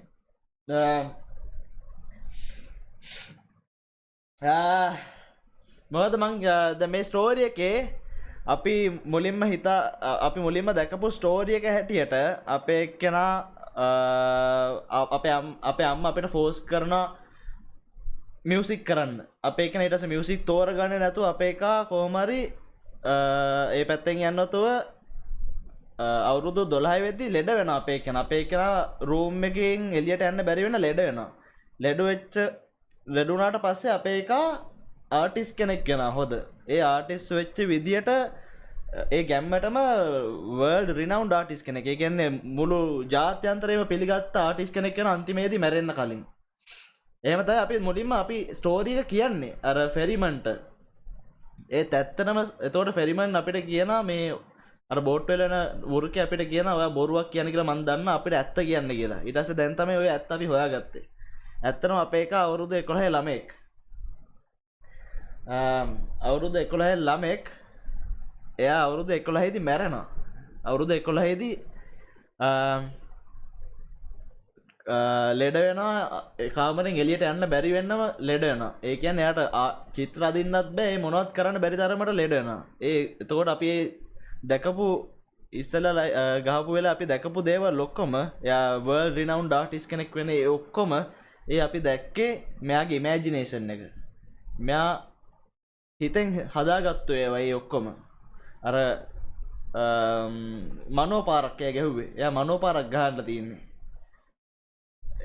මොකද මං දැන් මේ story එකේ අපි මුලින්ම දැකපු ස්ටෝරි එක හැටියට අපේ එක්කෙනා අපේ අම්මා අපිට ෆෝස් කරන මියුසික් කරන්න අපේ එකන ඊට පස්සේ මියුසික් තෝරගන්නේ නැතුව අපේ එකා කොහොම හරි ඒ පැත්තෙන් යන්නතොව අවුරුදු 12 වෙද්දි ලෙඩ වෙනවා අපේ එකන රූම් එකෙන් එළියට යන්න බැරි වෙන ලෙඩ වෙනවා ලෙඩ වුණාට පස්සේ අපේ එකා ආටිස්ට් කෙනෙක් වෙනවා හොද ඒ ආටිස්ට් වෙච්ච විදියට ඒ ගැම්මටම වර්ල්ඩ් රිනවුන්ඩ් ආටිස්ට් කෙනෙක් ඒ කියන්නේ මුළු ජාත්‍යන්තරේම පිළිගත්ත ආටිස්ට් කෙනෙක් වෙන අන්තිමේදී මැරෙන්න කලින් එහෙම තමයි අපි මුලින්ම අපි ස්ටෝරි එක කියන්නේ අර ෆෙරිමන්ට ඒත් ඇත්තටම එතකොට ෆෙරිමන් අපිට කියනවා මේ අර බෝට් වල යන වෘකේ අපිට කියනවා ඔයා බොරුවක් කියන්නේ කියලා මම දන්නා අපිට ඇත්ත කියන්න කියලා ඊට පස්සේ දැන් තමයි ඔය ඇත්ත අපි හොයාගත්තේ ඇත්තටම අපේ එක අවුරුදු 11 ළමෙක් අවුරුදු 11 ළමෙක් එයා අවුරුදු 11 දී මැරෙනවා අවුරුදු 11 දී ලෙඩ වෙනවා කාමරෙන් එළියට යන්න බැරි වෙන්නම ලෙඩ වෙනවා. ඒ කියන්නේ එයාට චිත්‍ර අදින්නත් බෑ. ඒ මොනවත් කරන්න බැරි තරමට ලෙඩ වෙනවා. එතකොට අපි දැකපු ඉස්සලා ගහපු වෙලා අපි දැකපු දේවල් ඔක්කොම එයා world renowned artist කෙනෙක් වෙන ඒ ඔක්කොම ඒ අපි දැක්කේ මෙයාගේ imagination එක. මෙයා හිතෙන් හදාගත්තු ඒවා ඒ ඔක්කොම. අර මනෝපාරක් එයා ගැහුවේ. එයා මනෝපාරක් ගහන්න තියන්නේ.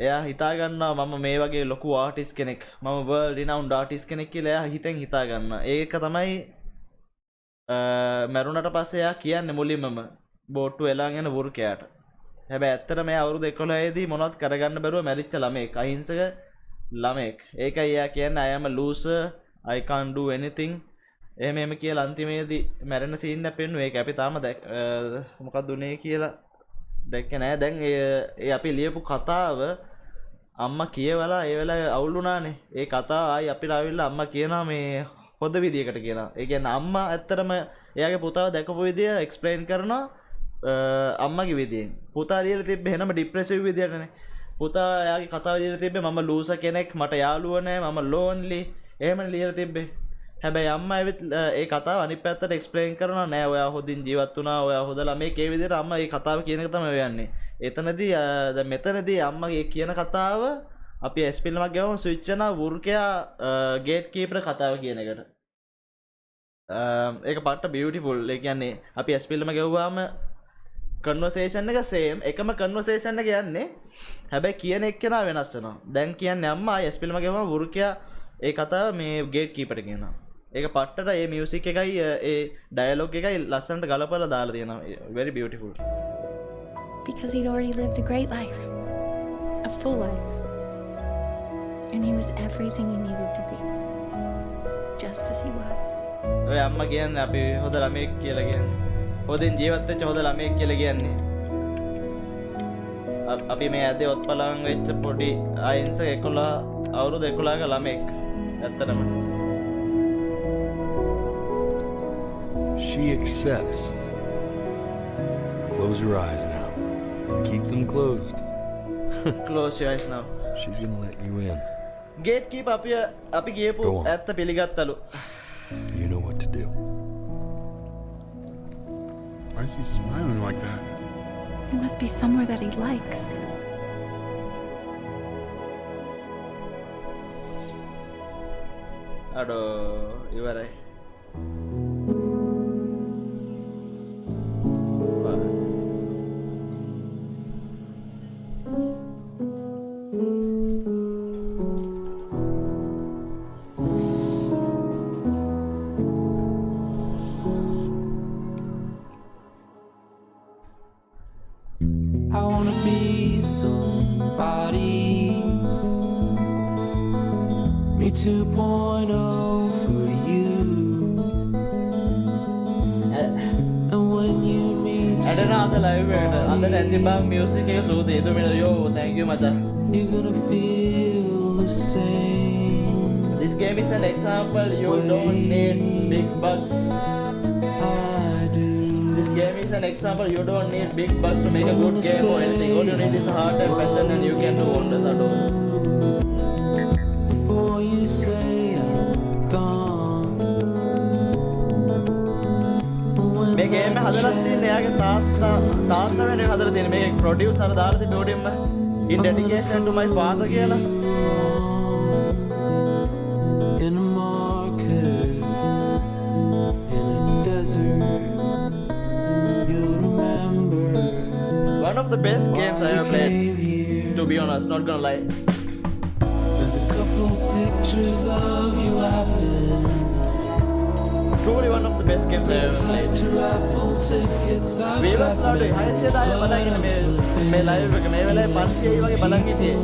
එයා හිතා ගන්නවා මම මේ වගේ ලොකු ආටිස්ට් කෙනෙක්. මම world renowned artist කෙනෙක් කියලා එයා හිතෙන් හිතා ගන්නවා. ඒක තමයි මරුණට පස්සේ එයා කියන්නේ මුලින්මම බෝට්ටු එලාගෙන යන වෘකයාට. හැබැයි ඇත්තටම එයා අවුරුදු 11 දී මොනවත් කරගන්න බැරුව මැරිච්ච ළමෙක්. අහිංසක ළමෙක්. ඒකයි එයා කියන්නේ I am a loser, I can't do anything. එහෙම කියලා අන්තිමේදී මැරෙන සීන් එක පෙන්නුවේ. ඒක අපි තාම මොකක්ද උනේ කියලා දැක්කේ නෑ. දැන් ඒ අපි ලියපු කතාව අම්මා කියවලා ඒ වෙලාවේ අවුල් වුණානේ. ඒ කතාව ආයි අපිට ආවිල්ලා අම්මා කියනවා මේ හොඳ විදියකට කියනවා. ඒ කියන්නේ අම්මා ඇත්තටම එයාගේ පුතාව දැකපු විදිය එක්ස්ප්ලেইন කරනවා අම්මගේ විදියෙන්. පුතා ලියලා තිබ්බේ එහෙනම ડિප්‍රෙසිව් විදියටනේ. පුතා එයාගේ කතාව ලියලා තිබ්බේ මම ලූසර් කෙනෙක්, මට යාළුවෝ නෑ, මම ලෝන්ලි. එහෙමනේ ලියලා තිබ්බේ. හැබැයි අම්මා ඇවිත් ඒ කතාව අනිත් පැත්තට එක්ස්ප්ලেইন කරනවා නෑ ඔයා හොඳින් ජීවත් වුණා, ඔයා හොඳ ළමෙක්. ඒ විදිහට අම්මා මේ කතාව කියන එක තමයි යන්නේ. එතනදී දැන් මෙතනදී අම්මගේ කියන කතාව අපි S ෆිල්මක් ගාවම ස්විච් වෙනවා වෘකයා ගේට් කීපර් කතාව කියන එකට. ඒක පාට බියුටිෆුල්. ඒ කියන්නේ අපි S ෆිල්ම ගෙවුවාම කන්වර්සේෂන් එක සේම් එකම කන්වර්සේෂන් එක යන්නේ. හැබැයි කියන එක්කෙනා වෙනස් වෙනවා. දැන් කියන්නේ අම්මා S ෆිල්ම ගෙවුවාම වෘකයා ඒ කතාව මේ ගේට් කීපර් කියනවා. ඒක පට්ටට ඒ මියුසික් එකයි ඒ ඩයලොග් එකයි ලස්සනට ගලපලා දාලා තියෙනවා. very beautiful. Because he'd already lived a great life, a full life, and he was everything he needed to be, just as he was. ඔය අම්මා කියන්නේ අපි හොඳ ළමෙක් කියලා කියන්නේ. හොඳින් ජීවත් වෙච්ච හොඳ ළමෙක් කියලා කියන්නේ. අපි මේ ඇද්දේ ඔත්පලං වෙච්ච පොඩි අහිංසක 11 අවුරුදු 11ක ළමෙක්. ඇත්තටම. She accepts. Close your eyes now. And keep them closed. Close your eyes now. She's gonna let you in. Gatekeeper අපි ගියපු ඇත්ත පිළිගත්තලු. You know what to do. Why is he smiling like that? It must be somewhere that he likes. අඩෝ ඉවරයි. I wanna be somebody. Me 2.0 for you. And when you meet another live other than music so they do yo thank you much. You're gonna feel the same. This game is an example. You don't need big bucks. This game is an example. You don't need big bucks to make a good game or anything. All you need is heart and passion, and you can do wonders. Before you say I'm gone. මේ game එක හදලා තියෙන්නේ එයාගේ තාත්තා වෙනුවෙන් හදලා තියෙන්නේ. මේක ප්‍රොඩියුසර් දාලා තිබ්බේ උඩින්ම in dedication to my father කියලා. In a market in a desert. One of the best games I ever played, to be honest, not gonna lie. There's a couple pictures of you laughing. Truly one of the best games I ever played. Viewers now do highest I balangin me live එක මේ වෙලාවේ 500 වගේ බලන් හිටියේ.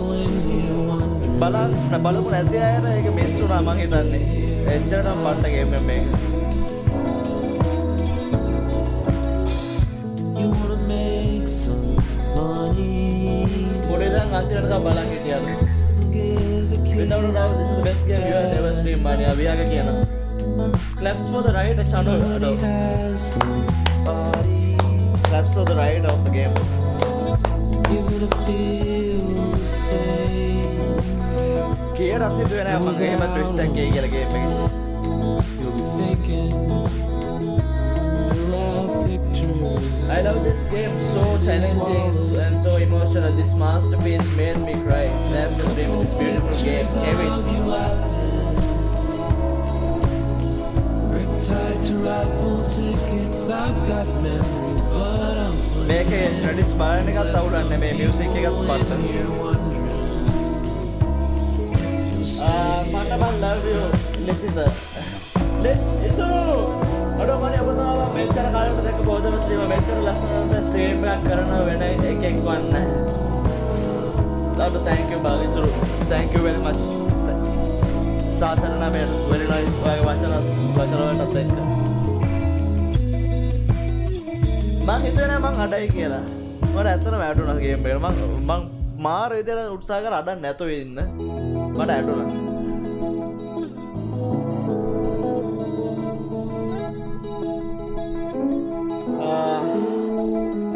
බලමු නැති අයට ඒක මිස් වුණා මං හිතන්නේ. එච්චරටම පට්ට ගේම් එක මේක. අන්තිමට බලන් හිටියද without a doubt this is the best game you have ever streamed ManiYa වියාක කියනවා claps for the right channel claps for the right of the game කීයට අපිට වෙන මම එහෙම twist එකක් ගියේ කියලා game එකේ I love this game, so challenging and so emotional. This masterpiece made me cry. That's the dream of this beautiful game. Kevin. Tied to raffle tickets, I've got memories, but I'm sleeping. මේකේ credits බලන්න එකත් අවුලන්නේ මේ music එකත් පට්ට. මන්න love you ලිසිත. ඉසු අඩෝ මනේ ඔබ තාම මෙච්චර කාලෙකට දැක්ක බෝධන ස්ට්‍රීම මෙච්චර ලස්සනට ස්ට්‍රීම් එකක් කරන වෙන එකෙක් වන්න. thank you බාලිසුරු. Thank you very much. සාසනනා මේ very nice ඔයගේ වචන වලටත් එක්ක. මං හිතුවේ නෑ මං අඩයි කියලා. මට ඇත්තටම ඇඩුණා ගේම් එකට. මං මාර විදියට උත්සාහ කරලා අඩන්න නැතුව ඉන්න. මට ඇඩුණා.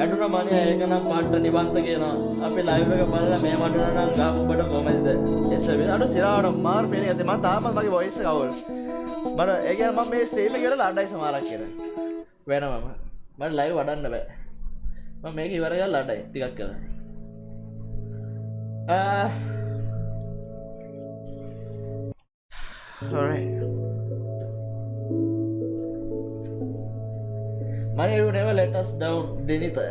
ඇඩුණා මනියා ඒක නම් පාට නිබන්ත කියනවා. අපි ලයිව් එක බලලා මේ වඩුණා නම් ගා ඔබට කොහමද? එසවි. අර සිරාවට මාර ෆීලිං ඇති. මම තාමත් මගේ වොයිස් එක අවුල්. මට ඒ කියන්නේ මම මේ ස්ට්‍රීම් එක ඉවරලා අඩයි සමහරක් කියලා. වෙනවම. මට ලයිව් වඩන්න බෑ. මම මේක ඉවර කරලා අඩයි ටිකක් කියලා. Alright. Mani, you never let us down, Dinita.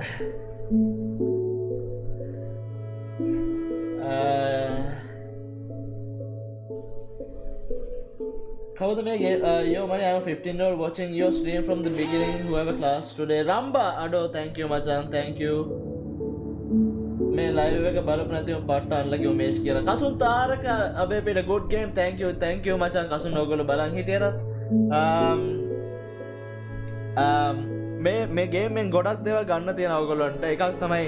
How the make yo Mani, I'm a 15-year-old watching your stream from the beginning. Whoever class today. Ramba, Ado, thank you, Machan, thank you. मैं live का बालक नहीं हूँ part time लगी उमेश किया कासुन तार का अबे बेटा गुड गेम थैंक यू मचान कासुन नोगलो बालंग ही तेरा मैं गेम में गोड़ाक देवा गाना तीन नोगलो अंटे एक आख तमाई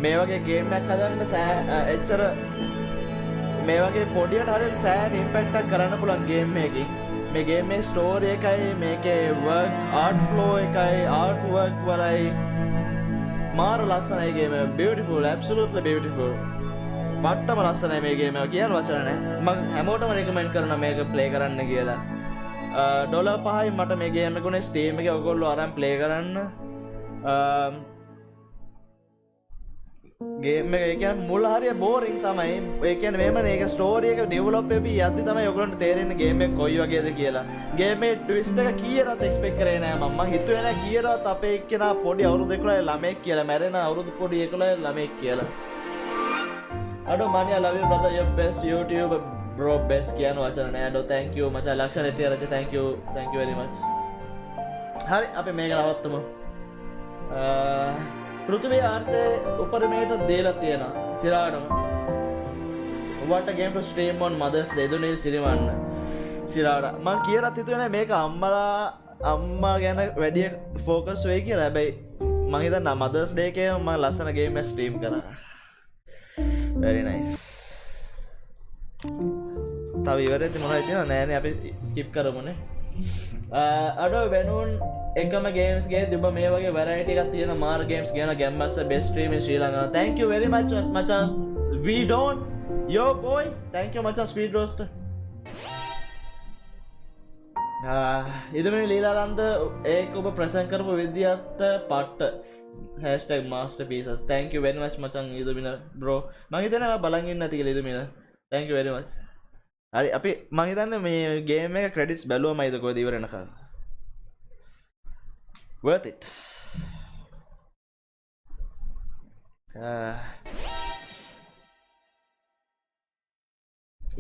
मेवा के गेम में खदन में सह एचर मेवा के पोडियन हरे सह इम्पैक्ट कराना पुलान गेम में की मैं गेम में स्टोरी एक आई मैं के वर्क आर्ट फ्लो एक आई आर्ट वर्क वाला මාර ලස්සනයි ගේම beautiful absolutely beautiful වට්ටම ලස්සනයි මේ ගේම කියන වචන නැහැ මම හැමෝටම රෙකමෙන්ඩ් කරනවා මේක ප්ලේ කරන්න කියලා $5යි මට මේ ගේම් එක උනේ Steam එකේ ඔයගොල්ලෝ අරන් ප්ලේ කරන්න ගේම් එක කියන්නේ මුල හරිය බෝරින් තමයි ඒ කියන්නේ මේම මේක ස්ටෝරි එක ඩෙවලොප් වෙපි යද්දි තමයි ඔයගොල්ලන්ට තේරෙන්නේ ගේම් එක කොයි වගේද කියලා ගේම් එකේ ට්විස්ට් එක කීයටවත් එක්ස්පෙක්ට් කරේ නෑ මම හිතුවේ නෑ කීයටවත් අපේ එක්කෙනා පොඩි අවුරුදු 11 ළමෙක් කියලා මැරෙන අවුරුදු පොඩි 11 ළමෙක් කියලා අඩෝ ManiYa love you brother your best YouTube bro best කියන වචන නෑ අඩෝ thank you මචං ලක්ෂණ හිටිය රජ thank you very much හරි අපි මේක නවත්තමු පෘථිවිය ආර්ථය උපරිමයට දීලා තියෙනවා සිරාටම what a game to stream on Mother's Day දුනිල් සිරිමන්න සිරාට මම කියලාත් හිතුවේ නෑ මේක අම්මා ගැන වැඩි ફોකස් වෙයි කියලා හැබැයි මම හිතන්නේ Mother's Day එකේ මම ලස්සන ගේම් එක ස්ට්‍රීම් කරා very nice තව ඉවරෙද්දි මොනවද තියෙනවද නෑනේ අපි ස්කිප් කරමුනේ අඩෝ වෙනුන් එකම ගේම්ස් ගේ දුබ මේ වගේ වැරයිටි එකක් තියෙන මාර ගේම්ස් කියන game master best stream in Sri Lanka thank you very much මචං we don't yo boy thank you මචං ස්පීඩ් රෝස්ටර් ඉදමනේ ලීලානන්ද ඒක ඔබ ප්‍රසන්ට් කරපු විදියට පට්ට #masterpieces thank you very much මචං ඉදමින bro මම හිතන්නේ බලන් ඉන්න නැති කියලා ඉදමින thank you very much හරි අපි මම හිතන්නේ මේ ගේම් එක ක්‍රෙඩිට්ස් බැලුවමයිද කොහෙද ඉවර වෙනකන් worth it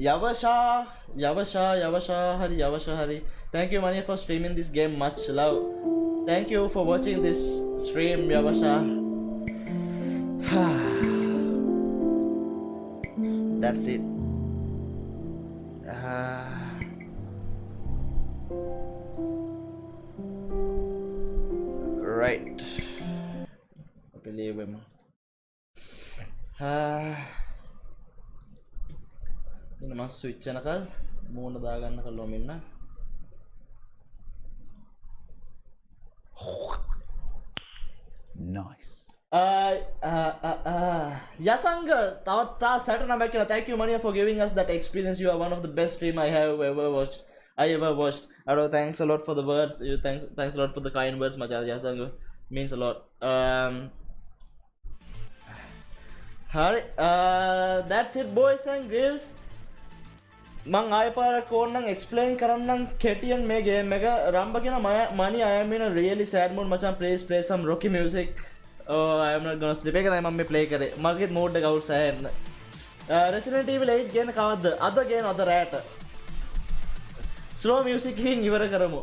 Yavasha hari thank you ManiYa for streaming this game much love thank you for watching this stream Yavasha that's it right I believe him ඉන්න මස් ස්විච් යනකල් මූණ දාගන්න කළොම ඉන්න nice Yasanga thought Saturn America thank you ManiYa for giving us that experience you are one of the best stream I ever watched Ado thanks a lot for the words thanks a lot for the kind words Machal Yasanga means a lot. Hari, that's it boys and girls. මං ආයෙ පාරක් ඕනනම් explain කරන්නම් කෙටියෙන් මේ game එක. රම්බ කියන money I am in a really sad mood මචං, please play some rocky music. Oh, I am not gonna sleep. ඒක තමයි මම මේ play කරේ. මගේ mood එක අවුල් සෑහෙන්න. Resident Evil 8 ගේන කවද්ද? අද ගේන අද රැට. slow music එකකින් ඉවර කරමු.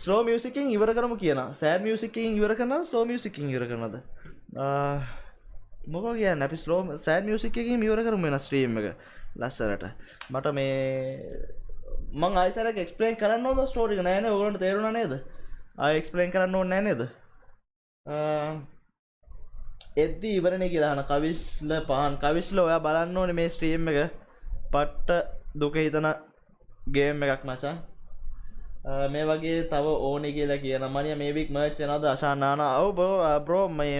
slow music එකකින් ඉවර කරමු කියනවා. sad music එකකින් ඉවර කරනවද? slow music එකකින් ඉවර කරනවද? මොකෝ කියන්නේ අපි slow sad music එකකින් ඉවර කරමු වෙන stream එක. ලස්සරට මට මේ මං ආයිසරක් එක්ස්ප්ලේන් කරන්න ඕන ස්ටෝරි එක නෑනේ. ඔයගොල්ලන්ට තේරුණා නේද? ආයෙ එක්ස්ප්ලේන් කරන්න ඕනේ නෑ නේද? එද්දි ඉවරනේ කියලා අහන කවිස්ල පහන් කවිස්ල ඔයා බලන්න ඕනේ මේ ස්ට්‍රීම් එක. පට්ට දුක හිතන ගේම් එකක් මචං. මේ වගේ තව ඕනේ කියලා කියන මනියා මේ වීක් මර්ච් එනවාද අශාන් නානා? ඔව් බ්‍රෝ මේ